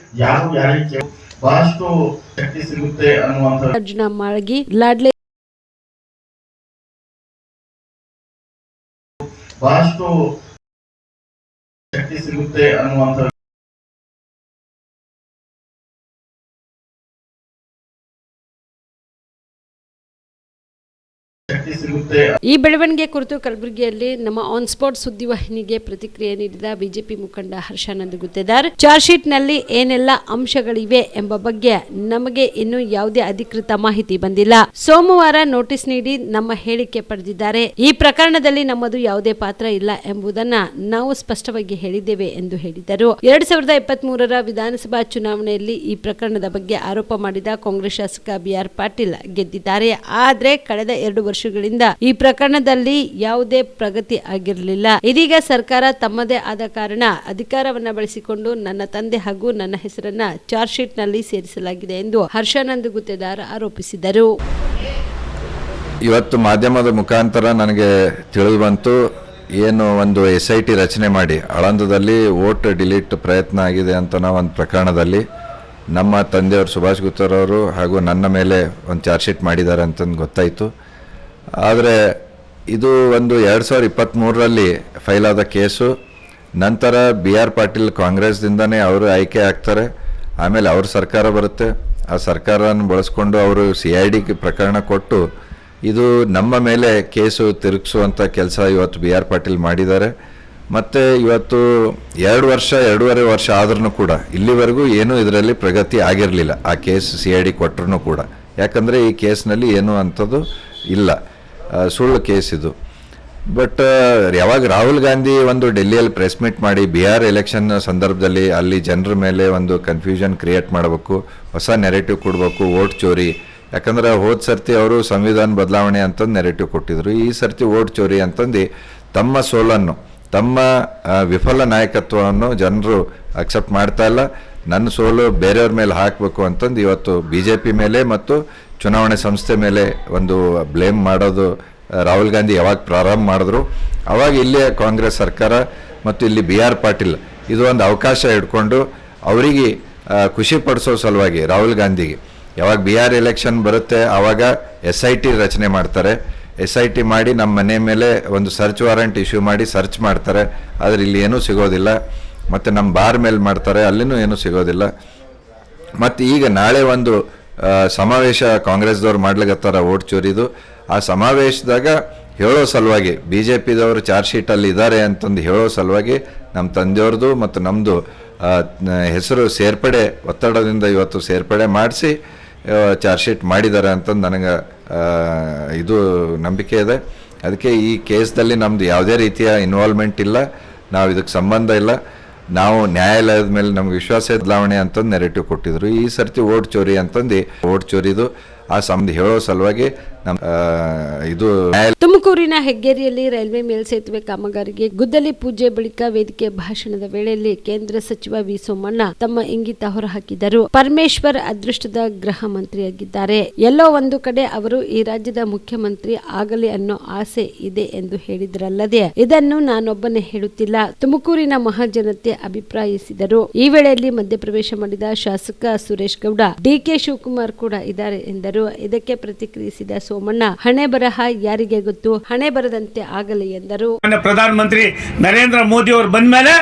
ಯಾರು ಯಾರಿಗೆ ಬಹಳಷ್ಟು ಶಕ್ತಿ ಸಿಗುತ್ತೆ ಅನ್ನುವಂಥ ಅರ್ಜುನ ಮಾಳಗಿ, ಲಾಡ್ಲೆ ಬಹಳಷ್ಟು ಶಕ್ತಿ ಸಿಗುತ್ತೆ ಅನ್ನುವಂಥ ಈ ಬೆಳವಣಿಗೆ ಕುರಿತು ಕಲಬುರಗಿಯಲ್ಲಿ ನಮ್ಮ ಆನ್ ಸ್ಪಾಟ್ ಸುದ್ದಿವಾಹಿನಿಗೆ ಪ್ರತಿಕ್ರಿಯೆ ನೀಡಿದ ಬಿಜೆಪಿ ಮುಖಂಡ ಹರ್ಷಾನಂದ್ ಗುತ್ತೇದಾರ್, ಚಾರ್ಜ್ ಶೀಟ್ ನಲ್ಲಿ ಏನೆಲ್ಲ ಅಂಶಗಳಿವೆ ಎಂಬ ಬಗ್ಗೆ ನಮಗೆ ಇನ್ನೂ ಯಾವುದೇ ಅಧಿಕೃತ ಮಾಹಿತಿ ಬಂದಿಲ್ಲ. ಸೋಮವಾರ ನೋಟಿಸ್ ನೀಡಿ ನಮ್ಮ ಹೇಳಿಕೆ ಪಡೆದಿದ್ದಾರೆ. ಈ ಪ್ರಕರಣದಲ್ಲಿ ನಮ್ಮದು ಯಾವುದೇ ಪಾತ್ರ ಇಲ್ಲ ಎಂಬುದನ್ನ ನಾವು ಸ್ಪಷ್ಟವಾಗಿ ಹೇಳಿದ್ದೇವೆ ಎಂದು ಹೇಳಿದರು. 2023ರ ವಿಧಾನಸಭಾ ಚುನಾವಣೆಯಲ್ಲಿ ಈ ಪ್ರಕರಣದ ಬಗ್ಗೆ ಆರೋಪ ಮಾಡಿದ ಕಾಂಗ್ರೆಸ್ ಶಾಸಕ ಬಿಆರ್ ಪಾಟೀಲ್ ಗೆದ್ದಿದ್ದಾರೆ. ಆದರೆ ಕಳೆದ 2 ವರ್ಷಗಳಿಂದ ಈ ಪ್ರಕರಣದಲ್ಲಿ ಯಾವುದೇ ಪ್ರಗತಿ ಆಗಿರಲಿಲ್ಲ. ಇದೀಗ ಸರ್ಕಾರ ತಮ್ಮದೇ ಆದ ಕಾರಣ ಅಧಿಕಾರವನ್ನ ಬಳಸಿಕೊಂಡು ನನ್ನ ತಂದೆ ಹಾಗೂ ನನ್ನ ಹೆಸರನ್ನ ಚಾರ್ಜ್ ಶೀಟ್ ನಲ್ಲಿ ಸೇರಿಸಲಾಗಿದೆ ಎಂದು ಹರ್ಷಾನಂದ್ ಗುತ್ತೇದಾರ್ ಆರೋಪಿಸಿದರು. ಇವತ್ತು ಮಾಧ್ಯಮದ ಮುಖಾಂತರ ನನಗೆ ತಿಳಿದು ಬಂತು, ಏನು ಒಂದು SIT ರಚನೆ ಮಾಡಿ ಆಳಂದದಲ್ಲಿ ವೋಟ್ ಡಿಲೀಟ್ ಪ್ರಯತ್ನ ಆಗಿದೆ ಅಂತ ಒಂದು ಪ್ರಕರಣದಲ್ಲಿ ನಮ್ಮ ತಂದೆಯವರು ಸುಭಾಷ್ ಗುತ್ತೇದಾರ್ ಹಾಗೂ ನನ್ನ ಮೇಲೆ ಒಂದು ಚಾರ್ಜ್ ಶೀಟ್ ಮಾಡಿದ್ದಾರೆ ಅಂತಂದು ಗೊತ್ತಾಯಿತು. ಆದರೆ ಇದು ಒಂದು 2023ರಲ್ಲಿ ಫೈಲ್ ಆದ ಕೇಸು. ನಂತರ BR ಪಾಟೀಲ್ ಕಾಂಗ್ರೆಸ್ದಿಂದನೇ ಅವರು ಆಯ್ಕೆ ಆಗ್ತಾರೆ. ಆಮೇಲೆ ಅವ್ರ ಸರ್ಕಾರ ಬರುತ್ತೆ. ಆ ಸರ್ಕಾರನ ಬಳಸ್ಕೊಂಡು ಅವರು CID ಪ್ರಕರಣ ಕೊಟ್ಟು ಇದು ನಮ್ಮ ಮೇಲೆ ಕೇಸು ತಿರುಗಿಸುವಂಥ ಕೆಲಸ ಇವತ್ತು BR ಪಾಟೀಲ್ ಮಾಡಿದ್ದಾರೆ. ಮತ್ತು ಇವತ್ತು 2.5 ವರ್ಷ ಆದ್ರೂ ಕೂಡ ಇಲ್ಲಿವರೆಗೂ ಏನೂ ಇದರಲ್ಲಿ ಪ್ರಗತಿ ಆಗಿರಲಿಲ್ಲ. ಆ ಕೇಸ್ CID ಕೊಟ್ಟರು ಕೂಡ, ಯಾಕಂದರೆ ಈ ಕೇಸ್ನಲ್ಲಿ ಏನೂ ಅಂಥದ್ದು ಇಲ್ಲ, ಸುಳ್ಳು ಕೇಸ್ ಇದು. ಬಟ್ ಯಾವಾಗ ರಾಹುಲ್ ಗಾಂಧಿ ಒಂದು ಡೆಲ್ಲಿಯಲ್ಲಿ ಪ್ರೆಸ್ ಮೀಟ್ ಮಾಡಿ ಬಿಹಾರ್ ಎಲೆಕ್ಷನ್ ಸಂದರ್ಭದಲ್ಲಿ ಅಲ್ಲಿ ಜನರ ಮೇಲೆ ಒಂದು ಕನ್ಫ್ಯೂಷನ್ ಕ್ರಿಯೇಟ್ ಮಾಡಬೇಕು, ಹೊಸ ನೆರೆಟಿವ್ ಕೊಡಬೇಕು, ವೋಟ್ ಚೋರಿ. ಯಾಕಂದ್ರೆ ಹೋದ ಸರ್ತಿ ಅವರು ಸಂವಿಧಾನ ಬದಲಾವಣೆ ಅಂತಂದು ನೆರೆಟಿವ್ ಕೊಟ್ಟಿದ್ರು. ಈ ಸರ್ತಿ ವೋಟ್ ಚೋರಿ ಅಂತಂದು ತಮ್ಮ ಸೋಲನ್ನು, ತಮ್ಮ ವಿಫಲ ನಾಯಕತ್ವವನ್ನು ಜನರು ಅಕ್ಸೆಪ್ಟ್ ಮಾಡ್ತಾ ಇಲ್ಲ. ನನ್ನ ಸೋಲು ಬೇರೆಯವ್ರ ಮೇಲೆ ಹಾಕಬೇಕು ಅಂತಂದು ಇವತ್ತು BJP ಮೇಲೆ ಮತ್ತು ಚುನಾವಣೆ ಸಂಸ್ಥೆ ಮೇಲೆ ಒಂದು ಬ್ಲೇಮ್ ಮಾಡೋದು ರಾಹುಲ್ ಗಾಂಧಿ ಯಾವಾಗ ಪ್ರಾರಂಭ ಮಾಡಿದ್ರು ಆವಾಗ ಇಲ್ಲಿಯ ಕಾಂಗ್ರೆಸ್ ಸರ್ಕಾರ ಮತ್ತು ಇಲ್ಲಿ BR ಪಾಟೀಲ್ ಇದು ಒಂದು ಅವಕಾಶ ಇಟ್ಕೊಂಡು ಅವರಿಗೆ ಖುಷಿ ಪಡಿಸೋ ಸಲುವಾಗಿ ರಾಹುಲ್ ಗಾಂಧಿಗೆ ಯಾವಾಗ BR ಎಲೆಕ್ಷನ್ ಬರುತ್ತೆ ಆವಾಗ SIT ರಚನೆ ಮಾಡ್ತಾರೆ. SIT ಮಾಡಿ ನಮ್ಮ ಮನೆ ಮೇಲೆ ಒಂದು ಸರ್ಚ್ ವಾರೆಂಟ್ ಇಶ್ಯೂ ಮಾಡಿ ಸರ್ಚ್ ಮಾಡ್ತಾರೆ. ಆದರೆ ಇಲ್ಲಿ ಏನೂ ಸಿಗೋದಿಲ್ಲ. ಮತ್ತು ನಮ್ಮ ಬಾರ್ ಮೇಲೆ ಮಾಡ್ತಾರೆ, ಅಲ್ಲಿನೂ ಏನೂ ಸಿಗೋದಿಲ್ಲ. ಮತ್ತು ಈಗ ನಾಳೆ ಒಂದು ಸಮಾವೇಶ ಕಾಂಗ್ರೆಸ್ದವ್ರು ಮಾಡ್ಲಿಕತ್ತಾರ ವೋಟ್ ಚೋರಿದು. ಆ ಸಮಾವೇಶದಾಗ ಹೇಳೋ ಸಲುವಾಗಿ BJPದವರು ಚಾರ್ಜ್ ಶೀಟಲ್ಲಿ ಇದ್ದಾರೆ ಅಂತಂದು ಹೇಳೋ ಸಲುವಾಗಿ ನಮ್ಮ ತಂದೆಯವ್ರದ್ದು ಮತ್ತು ನಮ್ಮದು ಹೆಸರು ಸೇರ್ಪಡೆ ಒತ್ತಡದಿಂದ ಇವತ್ತು ಸೇರ್ಪಡೆ ಮಾಡಿಸಿ ಚಾರ್ಜ್ ಶೀಟ್ ಮಾಡಿದ್ದಾರೆ ಅಂತಂದು ನನಗೆ ಇದು ನಂಬಿಕೆ ಇದೆ. ಅದಕ್ಕೆ ಈ ಕೇಸ್ದಲ್ಲಿ ನಮ್ಮದು ಯಾವುದೇ ರೀತಿಯ ಇನ್ವಾಲ್ವ್ಮೆಂಟ್ ಇಲ್ಲ, ನಾವು ಇದಕ್ಕೆ ಸಂಬಂಧ ಇಲ್ಲ. ನಾವು ನ್ಯಾಯಾಲಯದ ಮೇಲೆ ನಮ್ಗೆ ವಿಶ್ವಾಸ ಬದಲಾವಣೆ ಅಂತಂದು ನೆರೆಟಿವ್ ಕೊಟ್ಟಿದ್ರು. ಈ ಸರ್ತಿ ವೋಟ್ ಚೋರಿ ಅಂತಂದು ವೋಟ್ ಚೋರಿದು ಆ ಸಂಬಂಧ ಹೇಳೋ ಸಲುವಾಗಿ ಇದು ತುಮಕೂರಿನ ಹೆಗ್ಗೇರಿಯಲ್ಲಿ ರೈಲ್ವೆ ಮೇಲ್ಸೇತುವೆ ಕಾಮಗಾರಿಗೆ ಗುದ್ದಲಿ ಪೂಜೆ ಬಳಿಕ ವೇದಿಕೆ ಭಾಷಣದ ವೇಳೆಯಲ್ಲಿ ಕೇಂದ್ರ ಸಚಿವ ವಿ ಸೋಮಣ್ಣ ತಮ್ಮ ಇಂಗಿತ ಹೊರಹಾಕಿದರು. ಪರಮೇಶ್ವರ್ ಅದೃಷ್ಟದ ಗೃಹ ಮಂತ್ರಿಯಾಗಿದ್ದಾರೆ. ಎಲ್ಲೋ ಒಂದು ಕಡೆ ಅವರು ಈ ರಾಜ್ಯದ ಮುಖ್ಯಮಂತ್ರಿ ಆಗಲಿ ಅನ್ನೋ ಆಸೆ ಇದೆ ಎಂದು ಹೇಳಿದ್ರಲ್ಲದೆ ಇದನ್ನು ನಾನೊಬ್ಬನೇ ಹೇಳುತ್ತಿಲ್ಲ, ತುಮಕೂರಿನ ಮಹಾಜನತೆ ಅಭಿಪ್ರಾಯಿಸಿದರು. ಈ ವೇಳೆಯಲ್ಲಿ ಮಧ್ಯಪ್ರವೇಶ ಮಾಡಿದ ಶಾಸಕ ಸುರೇಶ್ ಗೌಡ, DK ಶಿವಕುಮಾರ್ ಕೂಡ ಇದ್ದಾರೆ ಎಂದರು. ಇದಕ್ಕೆ ಪ್ರತಿಕ್ರಿಯಿಸಿದ ಸೋಮಣ್ಣ, ಹಣೆ ಬರಹ ಯಾರಿಗೆ ಗೊತ್ತು, ಹಣೆ ಬರದಂತೆ ಆಗಲಿ ಎಂದರು. ಪ್ರಧಾನ ಮಂತ್ರಿ ನರೇಂದ್ರ ಮೋದಿ ಅವರು ಬಂದ ಮೇಲೆ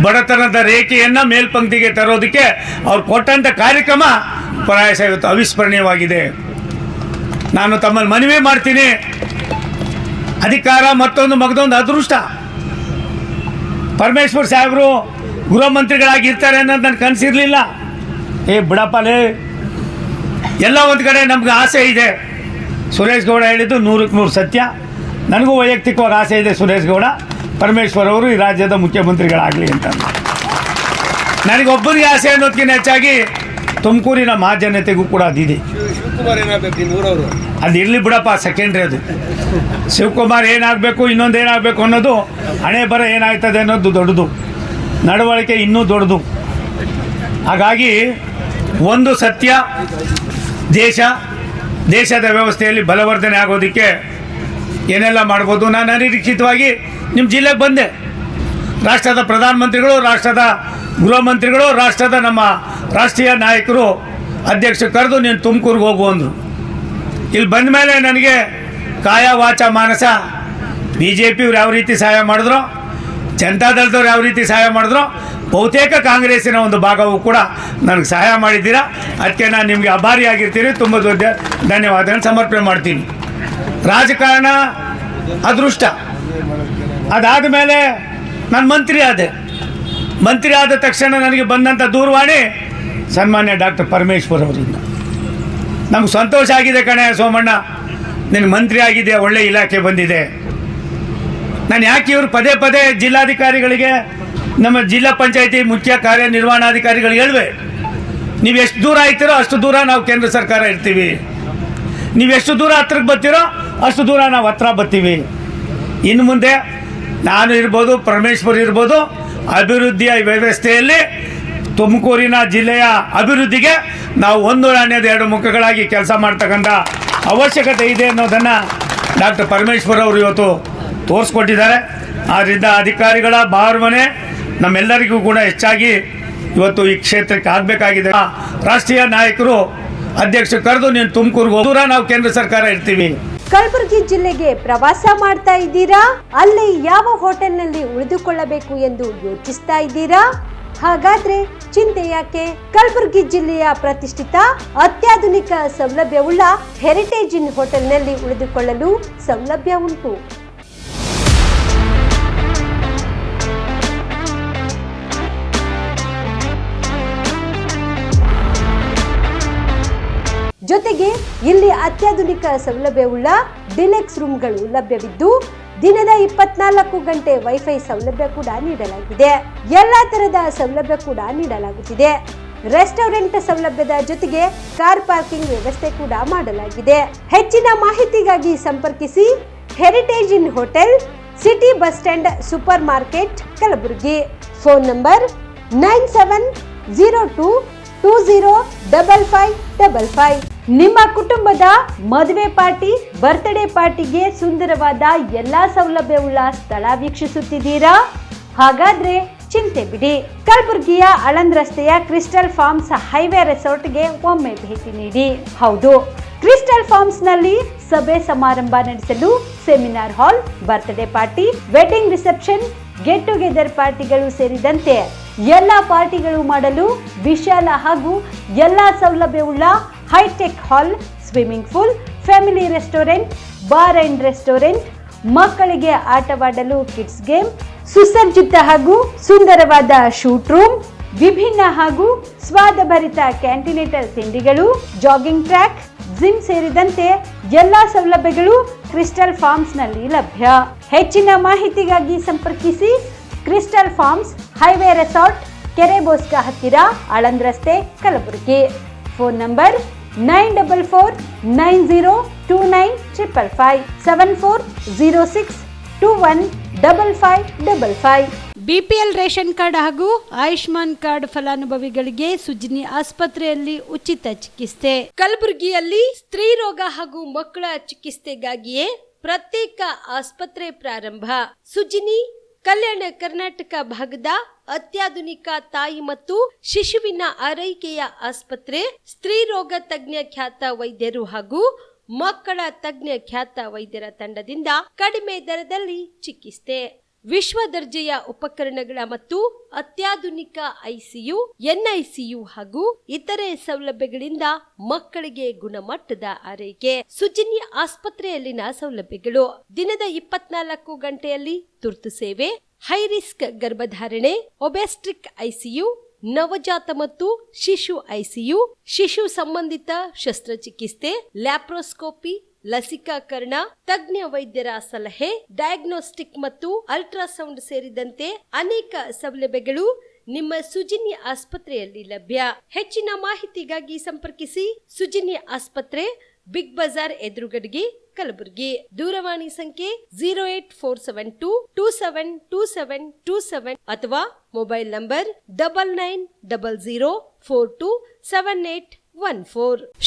ಬಡತನದ ರೇಖೆಯನ್ನ ಮೇಲ್ಪಂಕ್ತಿಗೆ ತರೋದಕ್ಕೆ ಅವ್ರು ಕೊಟ್ಟಂತ ಕಾರ್ಯಕ್ರಮ ಪ್ರಾಯಶಃ ಇವತ್ತು ಅವಿಸ್ಮರಣೀಯವಾಗಿದೆ. ನಾನು ತಮ್ಮಲ್ಲಿ ಮನವಿ ಮಾಡ್ತೀನಿ, ಅಧಿಕಾರ ಮತ್ತೊಂದು ಮಗದೊಂದು ಅದೃಷ್ಟ. ಪರಮೇಶ್ವರ್ ಸಾಹೇಬರು ಗೃಹ ಮಂತ್ರಿಗಳಾಗಿರ್ತಾರೆ ಅನ್ನೋದು ನನ್ನ ಕನಸಿರ್ಲಿಲ್ಲ. ಬಿಡಪ್ಪಲೇ, ಎಲ್ಲ ಒಂದು ಕಡೆ ನಮ್ಗೆ ಆಸೆ ಇದೆ. ಸುರೇಶ್ ಗೌಡ ಹೇಳಿದ್ದು 100% ಸತ್ಯ. ನನಗೂ ವೈಯಕ್ತಿಕವಾಗಿ ಆಸೆ ಇದೆ, ಸುರೇಶ್ ಗೌಡ ಪರಮೇಶ್ವರ್ ಅವರು ಈ ರಾಜ್ಯದ ಮುಖ್ಯಮಂತ್ರಿಗಳಾಗಲಿ ಅಂತ. ನನಗೊಬ್ಬರಿಗೆ ಆಸೆ ಅನ್ನೋದಕ್ಕಿಂತ ಹೆಚ್ಚಾಗಿ ತುಮಕೂರಿನ ಮಹಾಜನತೆಗೂ ಕೂಡ ಅದಿದೆ. ಅದು ಇರಲಿ ಬಿಡಪ್ಪ, ಸೆಕೆಂಡ್ರಿ ಅದು. ಶಿವಕುಮಾರ್ ಏನಾಗಬೇಕು, ಇನ್ನೊಂದು ಏನಾಗಬೇಕು ಅನ್ನೋದು, ಹಣೆ ಬರ ಏನಾಗ್ತದೆ ಅನ್ನೋದು ದೊಡ್ಡದು, ನಡವಳಿಕೆ ಇನ್ನೂ ದೊಡ್ಡದು. ಹಾಗಾಗಿ ಒಂದು ಸತ್ಯ, ದೇಶದ ವ್ಯವಸ್ಥೆಯಲ್ಲಿ ಬಲವರ್ಧನೆ ಆಗೋದಕ್ಕೆ ಏನೆಲ್ಲ ಮಾಡ್ಬೋದು. ನಾನು ಅನಿರೀಕ್ಷಿತವಾಗಿ ನಿಮ್ಮ ಜಿಲ್ಲೆಗೆ ಬಂದೆ. ರಾಷ್ಟ್ರದ ಪ್ರಧಾನಮಂತ್ರಿಗಳು, ರಾಷ್ಟ್ರದ ಗೃಹ ಮಂತ್ರಿಗಳು, ರಾಷ್ಟ್ರದ ನಮ್ಮ ರಾಷ್ಟ್ರೀಯ ನಾಯಕರು, ಅಧ್ಯಕ್ಷರು ಕರೆದು ನೀನು ತುಮಕೂರಿಗೆ ಹೋಗು ಅಂದರು. ಇಲ್ಲಿ ಬಂದ ಮೇಲೆ ನನಗೆ ಕಾಯ ವಾಚ ಮಾನಸ BJPಯವ್ರು ಯಾವ ರೀತಿ ಸಹಾಯ ಮಾಡಿದ್ರು, ಜನತಾದಳದವ್ರು ಯಾವ ರೀತಿ ಸಹಾಯ ಮಾಡಿದ್ರು, ಬಹುತೇಕ ಕಾಂಗ್ರೆಸ್ಸಿನ ಒಂದು ಭಾಗವೂ ಕೂಡ ನನಗೆ ಸಹಾಯ ಮಾಡಿದ್ದೀರಾ. ಅದಕ್ಕೆ ನಾನು ನಿಮಗೆ ಆಭಾರಿಯಾಗಿರ್ತೀನಿ. ತುಂಬ ದೊಡ್ಡ ಧನ್ಯವಾದಗಳನ್ನು ಸಮರ್ಪಣೆ ಮಾಡ್ತೀನಿ. ರಾಜಕಾರಣ ಅದೃಷ್ಟ. ಅದಾದ ಮೇಲೆ ನಾನು ಮಂತ್ರಿ ಆದ ತಕ್ಷಣ ನನಗೆ ಬಂದಂಥ ದೂರವಾಣಿ ಸನ್ಮಾನ್ಯ ಡಾಕ್ಟರ್ ಪರಮೇಶ್ವರ್ ಅವರಿಂದ. ನಮ್ಗೆ ಸಂತೋಷ ಆಗಿದೆ ಕಣೆ ಸೋಮಣ್ಣ, ನಿನಗೆ ಮಂತ್ರಿ ಆಗಿದೆ, ಒಳ್ಳೆ ಇಲಾಖೆ ಬಂದಿದೆ. ನಾನು ಯಾಕೆ ಇವರು ಪದೇ ಜಿಲ್ಲಾಧಿಕಾರಿಗಳಿಗೆ, ನಮ್ಮ ಜಿಲ್ಲಾ ಪಂಚಾಯತಿ ಮುಖ್ಯ ಕಾರ್ಯನಿರ್ವಹಣಾಧಿಕಾರಿಗಳಿಗೆ ಹೇಳುವೆ, ನೀವು ಎಷ್ಟು ದೂರ ಆಯ್ತೀರೋ ಅಷ್ಟು ದೂರ ನಾವು ಕೇಂದ್ರ ಸರ್ಕಾರ ಇರ್ತೀವಿ, ನೀವು ಎಷ್ಟು ದೂರ ಹತ್ರಕ್ಕೆ ಬರ್ತೀರೋ ಅಷ್ಟು ದೂರ ನಾವು ಹತ್ರ ಬರ್ತೀವಿ. ಇನ್ನು ಮುಂದೆ ನಾನು ಇರ್ಬೋದು, ಪರಮೇಶ್ವರ್ ಇರ್ಬೋದು, ಅಭಿವೃದ್ಧಿಯ ವ್ಯವಸ್ಥೆಯಲ್ಲಿ ತುಮಕೂರಿನ ಜಿಲ್ಲೆಯ ಅಭಿವೃದ್ಧಿಗೆ ನಾವು ಒಂದು ನಾಣ್ಯದ ಎರಡು ಮುಖಗಳಾಗಿ ಕೆಲಸ ಮಾಡ್ತಕ್ಕಂಥ ಅವಶ್ಯಕತೆ ಇದೆ ಅನ್ನೋದನ್ನು ಡಾಕ್ಟರ್ ಪರಮೇಶ್ವರ್ ಅವರು ಇವತ್ತು ತೋರಿಸ್ಕೊಟ್ಟಿದ್ದಾರೆ. ಆದ್ದರಿಂದ ಅಧಿಕಾರಿಗಳ ಭಾವನೆ ನಮ್ಮೆಲ್ಲರಿಗೂ ಕೂಡ ಹೆಚ್ಚಾಗಿ ಇವತ್ತು ಈ ಕ್ಷೇತ್ರಕ್ಕೆ ಆಗಬೇಕಾಗಿದೆ. ರಾಷ್ಟ್ರೀಯ ನಾಯಕರು, ಅಧ್ಯಕ್ಷರು ಕರೆದು ನೀನು ತುಮಕೂರಿಗೆ ದೂರ ನಾವು ಕೇಂದ್ರ ಸರ್ಕಾರ ಇರ್ತೀವಿ. ಕಲಬುರಗಿ ಜಿಲ್ಲೆಗೆ ಪ್ರವಾಸ ಮಾಡ್ತಾ ಇದ್ದೀರಾ? ಅಲ್ಲಿ ಯಾವ ಹೋಟೆಲ್ನಲ್ಲಿ ಉಳಿದುಕೊಳ್ಳಬೇಕು ಎಂದು ಯೋಚಿಸ್ತಾ ಇದ್ದೀರಾ? ಹಾಗಾದ್ರೆ ಚಿಂತೆ ಯಾಕೆ? ಕಲಬುರಗಿ ಜಿಲ್ಲೆಯ ಪ್ರತಿಷ್ಠಿತ ಅತ್ಯಾಧುನಿಕ ಸೌಲಭ್ಯವುಳ್ಳ ಹೆರಿಟೇಜ್ ಇನ್ ಹೋಟೆಲ್ನಲ್ಲಿ ಉಳಿದುಕೊಳ್ಳಲು ಸೌಲಭ್ಯ ಉಂಟು. ಜೊತೆಗೆ ಇಲ್ಲಿ ಅತ್ಯಾಧುನಿಕ ಸೌಲಭ್ಯವುಳ್ಳ ಡಿಲೆಕ್ಸ್ ರೂಮ್ಗಳು ಲಭ್ಯವಿದ್ದು ದಿನದ 24 ಗಂಟೆ ವೈಫೈ ಸೌಲಭ್ಯ ಕೂಡ ನೀಡಲಾಗಿದೆ. ಎಲ್ಲಾ ತರಹದ ಸೌಲಭ್ಯ ಕೂಡ ನೀಡಲಾಗುತ್ತಿದೆ. ರೆಸ್ಟೋರೆಂಟ್ ಸೌಲಭ್ಯದ ಜೊತೆಗೆ ಕಾರ್ ಪಾರ್ಕಿಂಗ್ ವ್ಯವಸ್ಥೆ ಕೂಡ ಮಾಡಲಾಗಿದೆ. ಹೆಚ್ಚಿನ ಮಾಹಿತಿಗಾಗಿ ಸಂಪರ್ಕಿಸಿ ಹೆರಿಟೇಜ್ ಇನ್ hotel, city bus stand, super market, Kalaburagi. Phone number 9702205555. ನಿಮ್ಮ ಕುಟುಂಬದ ಮದುವೆ ಪಾರ್ಟಿ, ಬರ್ತ್ಡೇ ಪಾರ್ಟಿಗೆ ಸುಂದರವಾದ ಎಲ್ಲಾ ಸೌಲಭ್ಯವುಳ್ಳ ಸ್ಥಳ ವೀಕ್ಷಿಸುತ್ತಿದ್ದೀರಾ? ಹಾಗಾದ್ರೆ ಚಿಂತೆ ಬಿಡಿ. ಕಲಬುರಗಿಯ ಆಳಂದ್ ರಸ್ತೆಯ ಕ್ರಿಸ್ಟಲ್ ಫಾರ್ಮ್ಸ್ ಹೈವೇ ರೆಸಾರ್ಟ್ಗೆ ಒಮ್ಮೆ ಭೇಟಿ ನೀಡಿ. ಹೌದು, ಕ್ರಿಸ್ಟಲ್ ಫಾರ್ಮ್ಸ್ ನಲ್ಲಿ ಸಭೆ ಸಮಾರಂಭ ನಡೆಸಲು seminar hall, birthday party, wedding reception, get together ಪಾರ್ಟಿಗಳು ಸೇರಿದಂತೆ ಎಲ್ಲಾ ಪಾರ್ಟಿಗಳು ಮಾಡಲು ವಿಶಾಲ ಹಾಗೂ ಎಲ್ಲಾ ಸೌಲಭ್ಯವುಳ್ಳ high tech hall, swimming pool, family restaurant, bar and restaurant, ಮಕ್ಕಳಿಗೆ ಆಟವಾಡಲು ಕಿಡ್ಸ್ ಗೇಮ್, ಸುಸಜ್ಜಿತ ಹಾಗೂ ಸುಂದರವಾದ ಶೂಟ್ ರೂಮ್, ವಿಭಿನ್ನ ಹಾಗೂ ಸ್ವಾದಭರಿತ ಕ್ಯಾಂಟಿನೆಂಟಲ್ ತಿಂಡಿಗಳು, ಜಾಗಿಂಗ್ ಟ್ರ್ಯಾಕ್, ಜಿಮ್ ಸೇರಿದಂತೆ ಎಲ್ಲಾ ಸೌಲಭ್ಯಗಳು ಕ್ರಿಸ್ಟಲ್ ಫಾರ್ಮ್ಸ್ ನಲ್ಲಿ ಲಭ್ಯ. ಹೆಚ್ಚಿನ ಮಾಹಿತಿಗಾಗಿ ಸಂಪರ್ಕಿಸಿ ಕ್ರಿಸ್ಟಲ್ ಫಾರ್ಮ್ಸ್ ಹೈವೇ ರೆಸಾರ್ಟ್, ಕೆರೆ ಬೋಸ್ಕ ಹತ್ತಿರ, ಆಳಂದ್ ರಸ್ತೆ, Kalaburagi. Phone number 9490295555 7406215555. BPL ration card ಹಾಗೂ ಆಯುಷ್ಮಾನ್ ಕಾರ್ಡ್ ಫಲಾನುಭವಿಗಳಿಗೆ ಸುಜಿನಿ ಆಸ್ಪತ್ರೆಯಲ್ಲಿ ಉಚಿತ ಚಿಕಿತ್ಸೆ. ಕಲಬುರಗಿಯಲ್ಲಿ ಸ್ತ್ರೀ ರೋಗ ಹಾಗೂ ಮಕ್ಕಳ ಚಿಕಿತ್ಸೆಗಾಗಿಯೇ ಪ್ರತ್ಯೇಕ ಆಸ್ಪತ್ರೆ ಪ್ರಾರಂಭ. ಸುಜಿನಿ ಕಲ್ಯಾಣ ಕರ್ನಾಟಕ ಭಾಗದ ಅತ್ಯಾಧುನಿಕ ತಾಯಿ ಮತ್ತು ಶಿಶುವಿನ ಆರೈಕೆಯ ಆಸ್ಪತ್ರೆ. ಸ್ತ್ರೀ ರೋಗ ತಜ್ಞ ಖ್ಯಾತ ವೈದ್ಯರು ಹಾಗೂ ಮಕ್ಕಳ ತಜ್ಞ ಖ್ಯಾತ ವೈದ್ಯರ ತಂಡದಿಂದ ಕಡಿಮೆ ದರದಲ್ಲಿ ಚಿಕಿತ್ಸೆ. ವಿಶ್ವ ದರ್ಜೆಯ ಉಪಕರಣಗಳ ಮತ್ತು ಅತ್ಯಾಧುನಿಕ ICU, NICU ಹಾಗೂ ಇತರೆ ಸೌಲಭ್ಯಗಳಿಂದ ಮಕ್ಕಳಿಗೆ ಗುಣಮಟ್ಟದ ಆರೈಕೆ. ಸುಜಿನಿ ಆಸ್ಪತ್ರೆಯಲ್ಲಿನ ಸೌಲಭ್ಯಗಳು: ದಿನದ 24 ಗಂಟೆಯಲ್ಲಿ ತುರ್ತು ಸೇವೆ, ಹೈ ರಿಸ್ಕ್ ಗರ್ಭಧಾರಣೆ, ಒಬೆಸ್ಟ್ರಿಕ್ ICU, ನವಜಾತ ಮತ್ತು ಶಿಶು ICU, ಶಿಶು ಸಂಬಂಧಿತ ಶಸ್ತ್ರಚಿಕಿತ್ಸೆ, ಲ್ಯಾಪ್ರೋಸ್ಕೋಪಿ, ಲಸಿಕಾಕರಣ, ತಜ್ಞ ವೈದ್ಯರ ಸಲಹೆ, ಡಯಾಗ್ನೋಸ್ಟಿಕ್ ಮತ್ತು ಅಲ್ಟ್ರಾಸೌಂಡ್ ಸೇರಿದಂತೆ ಅನೇಕ ಸೌಲಭ್ಯಗಳು ನಿಮ್ಮ ಸುಜಿನಿ ಆಸ್ಪತ್ರೆಯಲ್ಲಿ ಲಭ್ಯ. ಹೆಚ್ಚಿನ ಮಾಹಿತಿಗಾಗಿ ಸಂಪರ್ಕಿಸಿ ಸುಜಿನಿ ಆಸ್ಪತ್ರೆ, ಬಿಗ್ ಬಜಾರ್ ಎದುರುಗಡೆಗೆ, ಕಲಬುರಗಿ. ದೂರವಾಣಿ ಸಂಖ್ಯೆ 08472272727 ಅಥವಾ mobile number 9900427814.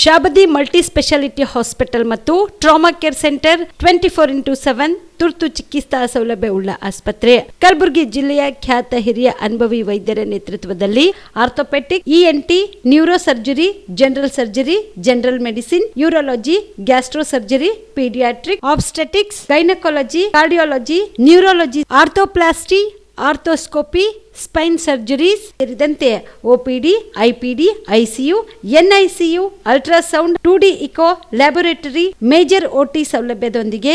Shabadi multi speciality hospital ಮತ್ತು ಟ್ರಾಮಾ ಕೇರ್ ಸೆಂಟರ್ 24x7 ತುರ್ತು ಚಿಕಿತ್ಸಾ ಸೌಲಭ್ಯ ಉಳ್ಳ ಆಸ್ಪತ್ರೆ. ಕಲಬುರಗಿ ಜಿಲ್ಲೆಯ ಖ್ಯಾತ ಹಿರಿಯ ಅನುಭವಿ ವೈದ್ಯರ ನೇತೃತ್ವದಲ್ಲಿ orthopaedic, ENT, neuro surgery, general surgery, general medicine, urology, gastro surgery, paediatric, obstetrics, gynaecology, cardiology, neurology, arthroplasty, arthroscopy, spine surgeries ಸೇರಿದಂತೆ OPD, IPD, ICU, NICU, ultrasound, 2D echo, laboratory, major OT ಸೌಲಭ್ಯದೊಂದಿಗೆ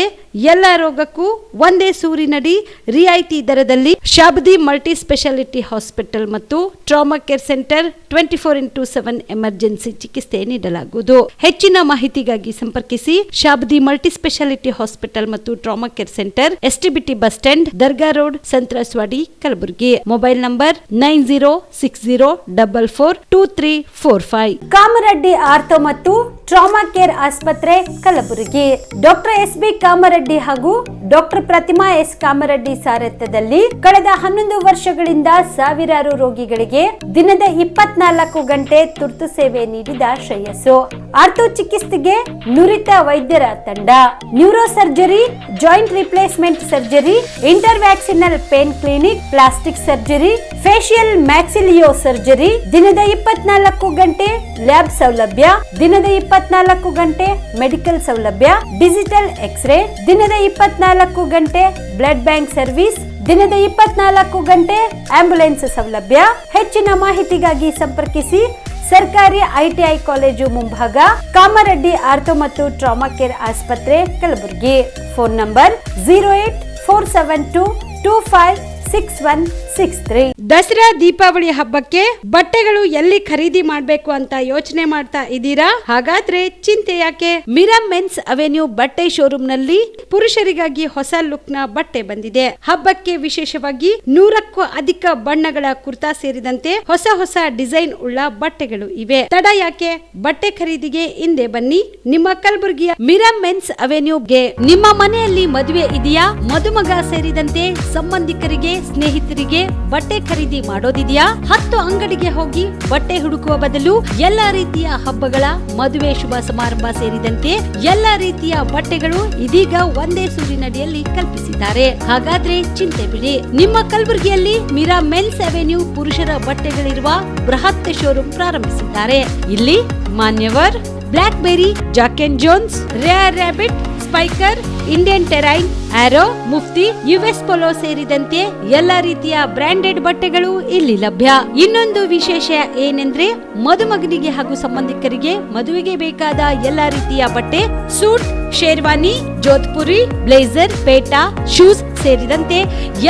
ಎಲ್ಲ ರೋಗಕ್ಕೂ ಒಂದೇ ಸೂರಿನಡಿ ರಿಯಾಯಿತಿ ದರದಲ್ಲಿ ಶಾಬದಿ ಮಲ್ಟಿ ಸ್ಪೆಷಾಲಿಟಿ ಹಾಸ್ಪಿಟಲ್ ಮತ್ತು trauma care centre 24x7 emergency ಚಿಕಿತ್ಸೆ ನೀಡಲಾಗುವುದು. ಹೆಚ್ಚಿನ ಮಾಹಿತಿಗಾಗಿ ಸಂಪರ್ಕಿಸಿ ಶಾಬದಿ ಮಲ್ಟಿ ಸ್ಪೆಷಾಲಿಟಿ ಹಾಸ್ಪಿಟಲ್ ಮತ್ತು trauma care centre, STBT bus stand, Dargah road, ಸಂತ್ರಸ್ವಾಡಿ, Kalaburagi. Mobile number 9060442345. Kamareddy ortho ಮತ್ತು ಟ್ರಾಮಾ ಕೇರ್ ಆಸ್ಪತ್ರೆ, ಕಲಬುರಗಿ. ಡಾಕ್ಟರ್ SB ಕಾಮರೆಡ್ಡಿ ಹಾಗೂ ಡಾಕ್ಟರ್ ಪ್ರತಿಮಾ S ಕಾಮರೆಡ್ಡಿ ಸಾರಥ್ಯದಲ್ಲಿ ಕಳೆದ 11 ವರ್ಷಗಳಿಂದ ಸಾವಿರಾರು ರೋಗಿಗಳಿಗೆ ದಿನದ 24 ಗಂಟೆ ತುರ್ತು ಸೇವೆ ನೀಡಿದ ಶ್ರೇಯಸ್ಸು. ಆರ್ಥೋ ಚಿಕಿತ್ಸೆಗೆ ನುರಿತ ವೈದ್ಯರ ತಂಡ, neuro surgery, joint replacement surgery, interventional pain clinic, plastic surgery, facial maxillo surgery, ದಿನದ 24 ಗಂಟೆ ಲ್ಯಾಬ್ ಸೌಲಭ್ಯ, ದಿನದ 24 ಗಂಟೆ ಮೆಡಿಕಲ್ ಸೌಲಭ್ಯ, ಡಿಜಿಟಲ್ ಎಕ್ಸ್ರೇ, ದಿನದ 24 ಗಂಟೆ ಬ್ಲಡ್ ಬ್ಯಾಂಕ್ ಸರ್ವಿಸ್, ದಿನದ 24 ಗಂಟೆ ಆಂಬ್ಯುಲೆನ್ಸ್ ಸೌಲಭ್ಯ. ಹೆಚ್ಚಿನ ಮಾಹಿತಿಗಾಗಿ ಸಂಪರ್ಕಿಸಿ ಸರ್ಕಾರಿ ITI ಕಾಲೇಜು ಮುಂಭಾಗ, ಕಾಮರೆಡ್ಡಿ ಆರ್ಥೋ ಮತ್ತು ಟ್ರಾಮಾ ಕೇರ್ ಆಸ್ಪತ್ರೆ, ಕಲಬುರಗಿ. Phone number 08472256163. ದಸರಾ ದೀಪಾವಳಿ ಹಬ್ಬಕ್ಕೆ ಬಟ್ಟೆಗಳು ಎಲ್ಲಿ ಖರೀದಿ ಮಾಡಬೇಕು ಅಂತ ಯೋಚನೆ ಮಾಡ್ತಾ ಇದ್ದೀರಾ? ಹಾಗಾದ್ರೆ ಚಿಂತೆ ಯಾಕೆ? ಮಿರಾ ಮೆನ್ಸ್ ಅವೆನ್ಯೂ ಬಟ್ಟೆ ಶೋರೂಮ್ ನಲ್ಲಿ ಪುರುಷರಿಗಾಗಿ ಹೊಸ ಲುಕ್ ನ ಬಟ್ಟೆ ಬಂದಿದೆ. ಹಬ್ಬಕ್ಕೆ ವಿಶೇಷವಾಗಿ 100ಕ್ಕೂ ಅಧಿಕ ಬಣ್ಣಗಳ ಕುರ್ತಾ ಸೇರಿದಂತೆ ಹೊಸ ಹೊಸ ಡಿಸೈನ್ ಉಳ್ಳ ಬಟ್ಟೆಗಳು ಇವೆ. ತಡ ಯಾಕೆ? ಬಟ್ಟೆ ಖರೀದಿಗೆ ಹಿಂದೆ ಬನ್ನಿ ನಿಮ್ಮ ಕಲಬುರಗಿಯ ಮಿರಾ ಮೆನ್ಸ್ ಅವೆನ್ಯೂಗೆ. ನಿಮ್ಮ ಮನೆಯಲ್ಲಿ ಮದುವೆ ಇದೆಯಾ? ಮದುಮಗ ಸೇರಿದಂತೆ ಸಂಬಂಧಿಕರಿಗೆ, ಸ್ನೇಹಿತರಿಗೆ ಬಟ್ಟೆ ಖರೀದಿ ಮಾಡೋದಿದೆಯಾ? 10 ಅಂಗಡಿಗೆ ಹೋಗಿ ಬಟ್ಟೆ ಹುಡುಕುವ ಬದಲು ಎಲ್ಲಾ ರೀತಿಯ ಹಬ್ಬಗಳ, ಮದುವೆ, ಶುಭ ಸಮಾರಂಭ ಸೇರಿದಂತೆ ಎಲ್ಲಾ ರೀತಿಯ ಬಟ್ಟೆಗಳು ಇದೀಗ ಒಂದೇ ಸೂರಿನಡಿಯಲ್ಲಿ ಕಲ್ಪಿಸಿದ್ದಾರೆ. ಹಾಗಾದ್ರೆ ಚಿಂತೆ ಬಿಡಿ, ನಿಮ್ಮ ಕಲಬುರಗಿಯಲ್ಲಿ ಮಿರಾ ಮೆನ್ಸ್ ಅವೆನ್ಯೂ ಪುರುಷರ ಬಟ್ಟೆಗಳಿರುವ ಬೃಹತ್ ಶೋರೂಮ್ ಪ್ರಾರಂಭಿಸಿದ್ದಾರೆ. ಇಲ್ಲಿ Manyavar, block berry, Jack and Jones, rare rabbit, Spykar, Indian terrain, arrow, Mufti, US polo ಸೇರಿದಂತೆ ಎಲ್ಲಾ ರೀತಿಯ ಬ್ರಾಂಡೆಡ್ ಬಟ್ಟೆಗಳು ಇಲ್ಲಿ ಲಭ್ಯ. ಇನ್ನೊಂದು ವಿಶೇಷ ಏನೆಂದ್ರೆ, ಮದುಮಗನಿಗೆ ಹಾಗೂ ಸಂಬಂಧಿಕರಿಗೆ ಮದುವೆಗೆ ಬೇಕಾದ ಎಲ್ಲಾ ರೀತಿಯ ಬಟ್ಟೆ, ಸೂಟ್, ಶೇರ್ವಾನಿ, ಜೋಧ್ಪುರಿ, ಬ್ಲೇಸರ್, ಪೇಟಾ, ಶೂಸ್ ಸೇರಿದಂತೆ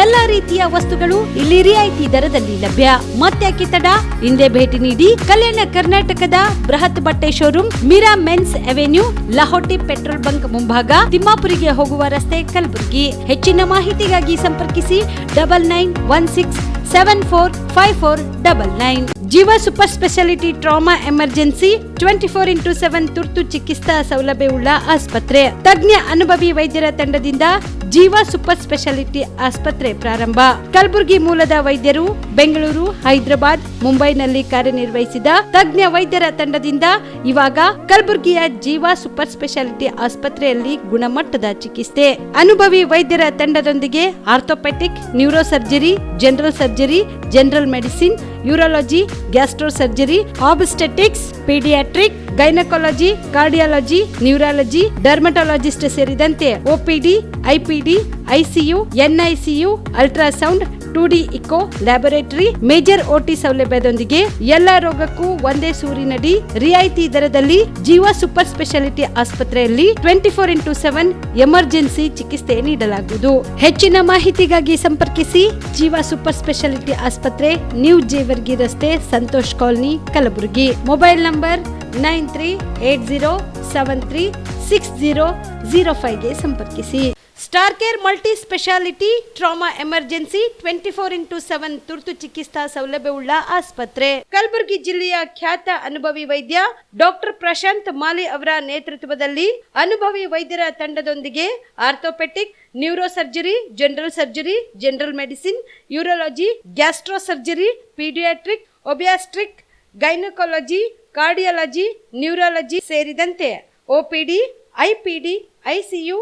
ಎಲ್ಲಾ ರೀತಿಯ ವಸ್ತುಗಳು ಇಲ್ಲಿ ರಿಯಾಯಿತಿ ದರದಲ್ಲಿ ಲಭ್ಯ. ಮತ್ತ್ಯಾಕೆ ತಡ? ಹಿಂದೆ ಭೇಟಿ ನೀಡಿ ಕಲ್ಯಾಣ ಕರ್ನಾಟಕದ ಬೃಹತ್ ಬಟ್ಟೆ showroom Mira men's Avenue, Lahoti petrol bunk ಮುಂಭಾಗ, ತಿಮ್ಮಾಪುರಿಗೆ ಹೋಗುವ ರಸ್ತೆ, ಕಲಬುರಗಿ. ಹೆಚ್ಚಿನ ಮಾಹಿತಿಗಾಗಿ ಸಂಪರ್ಕಿಸಿ 9916745499. ಜೀವ super speciality trauma emergency 24x7 ತುರ್ತು ಚಿಕಿತ್ಸಾ ಸೌಲಭ್ಯವುಳ್ಳ ಆಸ್ಪತ್ರೆ. ತಜ್ಞ ಅನುಭವಿ ವೈದ್ಯರ ತಂಡದಿಂದ ಜೀವ ಸೂಪರ್ ಸ್ಪೆಷಾಲಿಟಿ ಆಸ್ಪತ್ರೆ ಪ್ರಾರಂಭ. ಕಲಬುರಗಿ ಮೂಲದ ವೈದ್ಯರು ಬೆಂಗಳೂರು, ಹೈದರಾಬಾದ್, ಮುಂಬೈನಲ್ಲಿ ಕಾರ್ಯನಿರ್ವಹಿಸಿದ ತಜ್ಞ ವೈದ್ಯರ ತಂಡದಿಂದ ಇವಾಗ ಕಲಬುರಗಿಯ ಜೀವ ಸೂಪರ್ ಸ್ಪೆಷಾಲಿಟಿ ಆಸ್ಪತ್ರೆಯಲ್ಲಿ ಗುಣಮಟ್ಟದ ಚಿಕಿತ್ಸೆ. ಅನುಭವಿ ವೈದ್ಯರ ತಂಡದೊಂದಿಗೆ orthopaedic, neuro surgery, general surgery, general medicine, urology, gastro surgery, obstetrics, paediatric, gynaecology, cardiology, neurology, dermatologist ಸೇರಿದಂತೆ OPD, IPD, ICU, NICU, ultrasound, 2D echo, laboratory, major OT ಸೌಲಭ್ಯದೊಂದಿಗೆ ಎಲ್ಲಾ ರೋಗಕ್ಕೂ ಒಂದೇ ಸೂರಿನಡಿ ರಿಯಾಯಿತಿ ದರದಲ್ಲಿ ಜೀವ ಸೂಪರ್ ಸ್ಪೆಷಾಲಿಟಿ ಆಸ್ಪತ್ರೆಯಲ್ಲಿ 24x7 ಎಮರ್ಜೆನ್ಸಿ ಚಿಕಿತ್ಸೆ ನೀಡಲಾಗುವುದು. ಹೆಚ್ಚಿನ ಮಾಹಿತಿಗಾಗಿ ಸಂಪರ್ಕಿಸಿ ಜೀವ ಸೂಪರ್ ಸ್ಪೆಷಾಲಿಟಿ ಆಸ್ಪತ್ರೆ, ನ್ಯೂ ಜೇವರ್ಗಿ ರಸ್ತೆ, Santosh colony, Kalaburagi. Mobile number 9380736005ಗೆ ಸಂಪರ್ಕಿಸಿ. Star care multi speciality trauma emergency 24x7 ತುರ್ತು ಚಿಕಿತ್ಸಾ ಸೌಲಭ್ಯವುಳ್ಳ ಆಸ್ಪತ್ರೆ. ಕಲಬುರಗಿ ಜಿಲ್ಲೆಯ ಖ್ಯಾತ ಅನುಭವಿ ವೈದ್ಯ ಡಾಕ್ಟರ್ ಪ್ರಶಾಂತ್ ಮಾಲಿ ಅವರ ನೇತೃತ್ವದಲ್ಲಿ ಅನುಭವಿ ವೈದ್ಯರ ತಂಡದೊಂದಿಗೆ orthopaedic, neuro surgery, general surgery, general medicine, urology, gastro surgery, paediatric, obstetric, gynaecology, cardiology, neurology ಸೇರಿದಂತೆ OPD, IPD, ICU,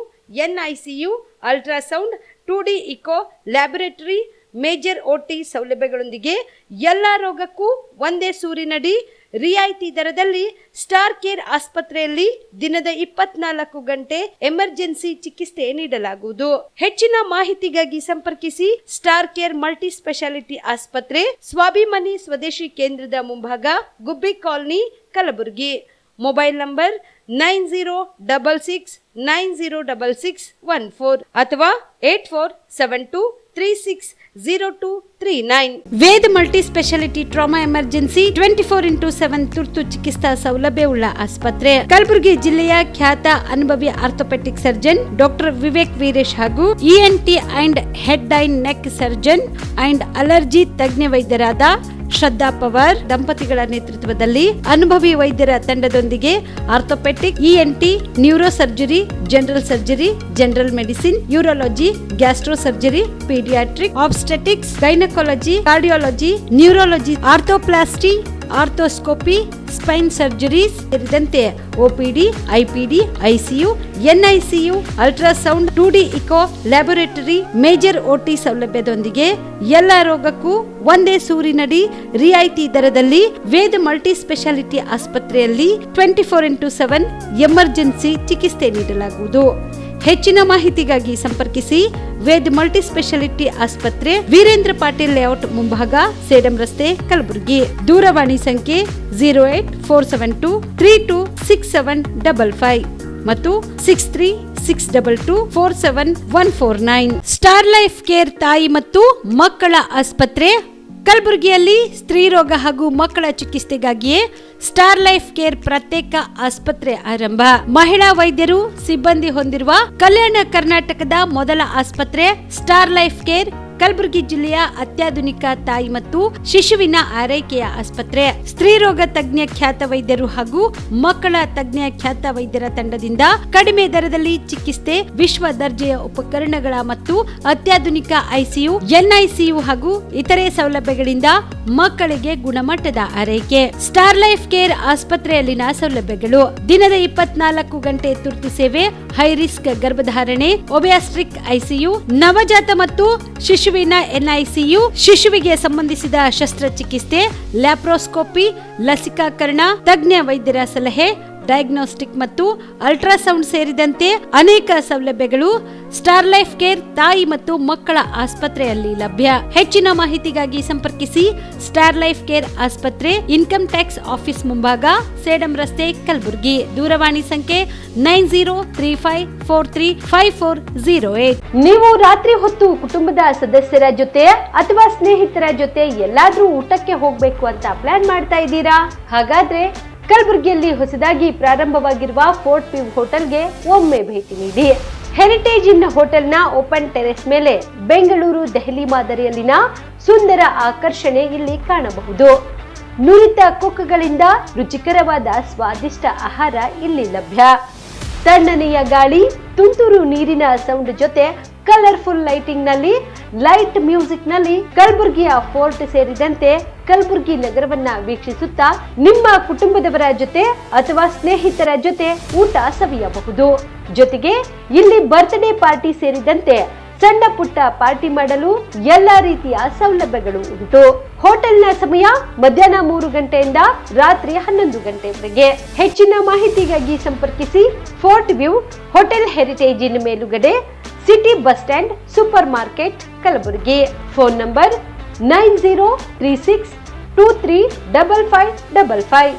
NICU, ultrasound, 2D echo, laboratory, major OT ಸೌಲಭ್ಯಗಳೊಂದಿಗೆ ಎಲ್ಲ ರೋಗಕ್ಕೂ ಒಂದೇ ಸೂರಿನಡಿ ರಿಯಾಯಿತಿ ದರದಲ್ಲಿ ಸ್ಟಾರ್ ಕೇರ್ ಆಸ್ಪತ್ರೆಯಲ್ಲಿ ದಿನದ 24 ಗಂಟೆ ಎಮರ್ಜೆನ್ಸಿ ಚಿಕಿತ್ಸೆ ನೀಡಲಾಗುವುದು. ಹೆಚ್ಚಿನ ಮಾಹಿತಿಗಾಗಿ ಸಂಪರ್ಕಿಸಿ ಸ್ಟಾರ್ ಕೇರ್ ಮಲ್ಟಿ ಸ್ಪೆಷಾಲಿಟಿ ಆಸ್ಪತ್ರೆ, ಸ್ವಾಭಿಮಾನಿ ಸ್ವದೇಶಿ ಕೇಂದ್ರದ ಮುಂಭಾಗ, Gubbi colony, Kalaburagi. Mobile number 9066906614 ಅಥವಾ 8472360239. Veda multi speciality trauma emergency 24x7 ತುರ್ತು ಚಿಕಿತ್ಸಾ ಸೌಲಭ್ಯವುಳ್ಳ ಆಸ್ಪತ್ರೆ. ಕಲಬುರಗಿ ಜಿಲ್ಲೆಯ ಖ್ಯಾತ ಅನುಭವಿ orthopaedic surgeon doctor Vivek Veeresh ಹಾಗೂ ENT and head and neck surgeon and allergy ತಜ್ಞ ವೈದ್ಯರಾದ ಶ್ರದ್ಧಾ ಪವಾರ್ ದಂಪತಿಗಳ ನೇತೃತ್ವದಲ್ಲಿ ಅನುಭವಿ ವೈದ್ಯರ ತಂಡದೊಂದಿಗೆ orthopaedic, ENT, neuro surgery, general surgery, general medicine, urology, gastro surgery, paediatric, obstetrics, gynaecology, cardiology, neurology, arthroplasty, arthroscopy, spine surgeries ಸೇರಿದಂತೆ OPD, IPD, ICU, NICU, ultrasound, 2D echo, laboratory, major OT ಸೌಲಭ್ಯದೊಂದಿಗೆ ಎಲ್ಲ ರೋಗಕ್ಕೂ ಒಂದೇ ಸೂರಿನಡಿ ರಿಯಾಯಿತಿ ದರದಲ್ಲಿ ವೇದ ಮಲ್ಟಿ ಸ್ಪೆಷಾಲಿಟಿ ಆಸ್ಪತ್ರೆಯಲ್ಲಿ 24x7 ಎಮರ್ಜೆನ್ಸಿ ಚಿಕಿತ್ಸೆ ನೀಡಲಾಗುವುದು. ಹೆಚ್ಚಿನ ಮಾಹಿತಿಗಾಗಿ ಸಂಪರ್ಕಿಸಿ ವೇದ್ ಮಲ್ಟಿ ಸ್ಪೆಷಾಲಿಟಿ ಆಸ್ಪತ್ರೆ, ವೀರೇಂದ್ರ ಪಾಟೀಲ್ ಲೇಔಟ್ ಮುಂಭಾಗ, ಸೇಡಂ ರಸ್ತೆ, ಕಲಬುರಗಿ. ದೂರವಾಣಿ ಸಂಖ್ಯೆ 08472326755 ಮತ್ತು 6362247149. ಸ್ಟಾರ್ ಲೈಫ್ ಕೇರ್ ತಾಯಿ ಮತ್ತು ಮಕ್ಕಳ ಆಸ್ಪತ್ರೆ ಕಲಬುರಗಿಯಲ್ಲಿ ಸ್ತ್ರೀ ರೋಗ ಹಾಗೂ ಮಕ್ಕಳ ಚಿಕಿತ್ಸೆಗಾಗಿಯೇ ಸ್ಟಾರ್ ಲೈಫ್ ಕೇರ್ ಪ್ರತ್ಯೇಕ ಆಸ್ಪತ್ರೆ ಆರಂಭ. ಮಹಿಳಾ ವೈದ್ಯರು ಸಿಬ್ಬಂದಿ ಹೊಂದಿರುವ ಕಲ್ಯಾಣ ಕರ್ನಾಟಕದ ಮೊದಲ ಆಸ್ಪತ್ರೆ ಸ್ಟಾರ್ ಲೈಫ್ ಕೇರ್ ಕಲಬುರಗಿ ಜಿಲ್ಲೆಯ ಅತ್ಯಾಧುನಿಕ ತಾಯಿ ಮತ್ತು ಶಿಶುವಿನ ಆರೈಕೆಯ ಆಸ್ಪತ್ರೆ. ಸ್ತ್ರೀ ರೋಗ ತಜ್ಞ ಖ್ಯಾತ ವೈದ್ಯರು ಹಾಗೂ ಮಕ್ಕಳ ತಜ್ಞ ಖ್ಯಾತ ವೈದ್ಯರ ತಂಡದಿಂದ ಕಡಿಮೆ ದರದಲ್ಲಿ ಚಿಕಿತ್ಸೆ, ವಿಶ್ವ ದರ್ಜೆಯ ಉಪಕರಣಗಳ ಮತ್ತು ಅತ್ಯಾಧುನಿಕ ICU, NICU ಹಾಗೂ ಇತರೆ ಸೌಲಭ್ಯಗಳಿಂದ ಮಕ್ಕಳಿಗೆ ಗುಣಮಟ್ಟದ ಆರೈಕೆ. ಸ್ಟಾರ್ ಲೈಫ್ ಕೇರ್ ಆಸ್ಪತ್ರೆಯಲ್ಲಿನ ಸೌಲಭ್ಯಗಳು: ದಿನದ 24 ಗಂಟೆ ತುರ್ತು ಸೇವೆ, ಹೈ ರಿಸ್ಕ್ ಗರ್ಭಧಾರಣೆ, ಒಬಿಯಾಸ್ಟ್ರಿಕ್ ICU, ನವಜಾತ ಮತ್ತು ಶಿಶುವಿನ NICU, ಶಿಶುವಿಗೆ ಸಂಬಂಧಿಸಿದ ಶಸ್ತ್ರಚಿಕಿತ್ಸೆ, ಲ್ಯಾಪ್ರೋಸ್ಕೋಪಿ, ಲಸಿಕಾಕರಣ, ತಜ್ಞ ವೈದ್ಯರ ಸಲಹೆ, ಡಯಾಗ್ನೋಸ್ಟಿಕ್ ಮತ್ತು ಅಲ್ಟ್ರಾಸೌಂಡ್ ಸೇರಿದಂತೆ ಅನೇಕ ಸೌಲಭ್ಯಗಳು ಸ್ಟಾರ್ ಲೈಫ್ ಕೇರ್ ತಾಯಿ ಮತ್ತು ಮಕ್ಕಳ ಆಸ್ಪತ್ರೆಯಲ್ಲಿ ಲಭ್ಯ. ಹೆಚ್ಚಿನ ಮಾಹಿತಿಗಾಗಿ ಸಂಪರ್ಕಿಸಿ ಸ್ಟಾರ್ ಲೈಫ್ ಕೇರ್ ಆಸ್ಪತ್ರೆ, ಇನ್ಕಮ್ ಟ್ಯಾಕ್ಸ್ ಆಫೀಸ್ ಮುಂಭಾಗ, ಸೇಡಂ ರಸ್ತೆ, ಕಲಬುರಗಿ. ದೂರವಾಣಿ ಸಂಖ್ಯೆ 9035435408. ನೀವು ರಾತ್ರಿ ಹೊತ್ತು ಕುಟುಂಬದ ಸದಸ್ಯರ ಜೊತೆ ಅಥವಾ ಸ್ನೇಹಿತರ ಜೊತೆ ಎಲ್ಲಾದ್ರೂ ಊಟಕ್ಕೆ ಹೋಗ್ಬೇಕು ಅಂತ ಪ್ಲಾನ್ ಮಾಡ್ತಾ ಇದ್ದೀರಾ? ಹಾಗಾದ್ರೆ ಕಲಬುರಗಿಯಲ್ಲಿ ಹೊಸದಾಗಿ ಪ್ರಾರಂಭವಾಗಿರುವ ಫೋರ್ಟ್ ವ್ಯೂ ಹೋಟೆಲ್ಗೆ ಒಮ್ಮೆ ಭೇಟಿ ನೀಡಿ. ಹೆರಿಟೇಜ್ ಇನ್ ಹೋಟೆಲ್ನ ಓಪನ್ ಟೆರೆಸ್ ಮೇಲೆ ಬೆಂಗಳೂರು, ದೆಹಲಿ ಮಾದರಿಯಲ್ಲಿನ ಸುಂದರ ಆಕರ್ಷಣೆ ಇಲ್ಲಿ ಕಾಣಬಹುದು. ನುರಿತ ಕುಕ್ಗಳಿಂದ ರುಚಿಕರವಾದ ಸ್ವಾದಿಷ್ಟ ಆಹಾರ ಇಲ್ಲಿ ಲಭ್ಯ. ತಣ್ಣನೆಯ ಗಾಳಿ, ತುಂತುರು ನೀರಿನ ಸೌಂಡ್ ಜೊತೆ ಕಲರ್ಫುಲ್ ಲೈಟಿಂಗ್ ನಲ್ಲಿ, ಲೈಟ್ ಮ್ಯೂಸಿಕ್ ನಲ್ಲಿ ಕಲಬುರಗಿಯ ಫೋರ್ಟ್ ಸೇರಿದಂತೆ ಕಲಬುರಗಿ ನಗರವನ್ನ ವೀಕ್ಷಿಸುತ್ತಾ ನಿಮ್ಮ ಕುಟುಂಬದವರ ಜೊತೆ ಅಥವಾ ಸ್ನೇಹಿತರ ಜೊತೆ ಊಟ ಸವಿಯಬಹುದು. ಜೊತೆಗೆ ಇಲ್ಲಿ ಬರ್ತ್ಡೇ ಪಾರ್ಟಿ ಸೇರಿದಂತೆ ಸಣ್ಣ ಪುಟ್ಟ ಪಾರ್ಟಿ ಮಾಡಲು ಎಲ್ಲಾ ರೀತಿಯ ಸೌಲಭ್ಯಗಳು ಉಂಟು. ಹೋಟೆಲ್ನ ಸಮಯ ಮಧ್ಯಾಹ್ನ 3 ಗಂಟೆಯಿಂದ ರಾತ್ರಿ 11 ಗಂಟೆವರೆಗೆ. ಹೆಚ್ಚಿನ ಮಾಹಿತಿಗಾಗಿ ಸಂಪರ್ಕಿಸಿ ಫೋರ್ಟ್ ವ್ಯೂ ಹೋಟೆಲ್, ಹೆರಿಟೇಜ್ ಇನ್ ಮೇಲುಗಡೆ, city bus stand, super market, Kalaburagi. Phone number 9036235555.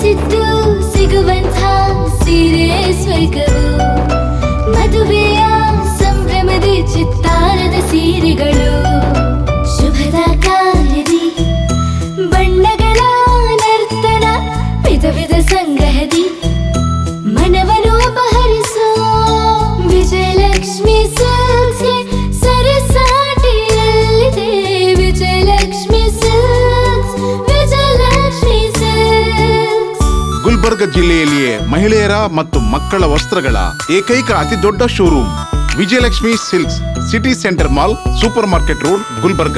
Siddu Gulbarga ಜಿಲ್ಲೆಯಲ್ಲಿಯೇ ಮಹಿಳೆಯರ ಮತ್ತು ಮಕ್ಕಳ ವಸ್ತ್ರಗಳ ಏಕೈಕ ಅತಿ ದೊಡ್ಡ showroom Vijayalakshmi silks, city centre mall, super market road, Gulbarga.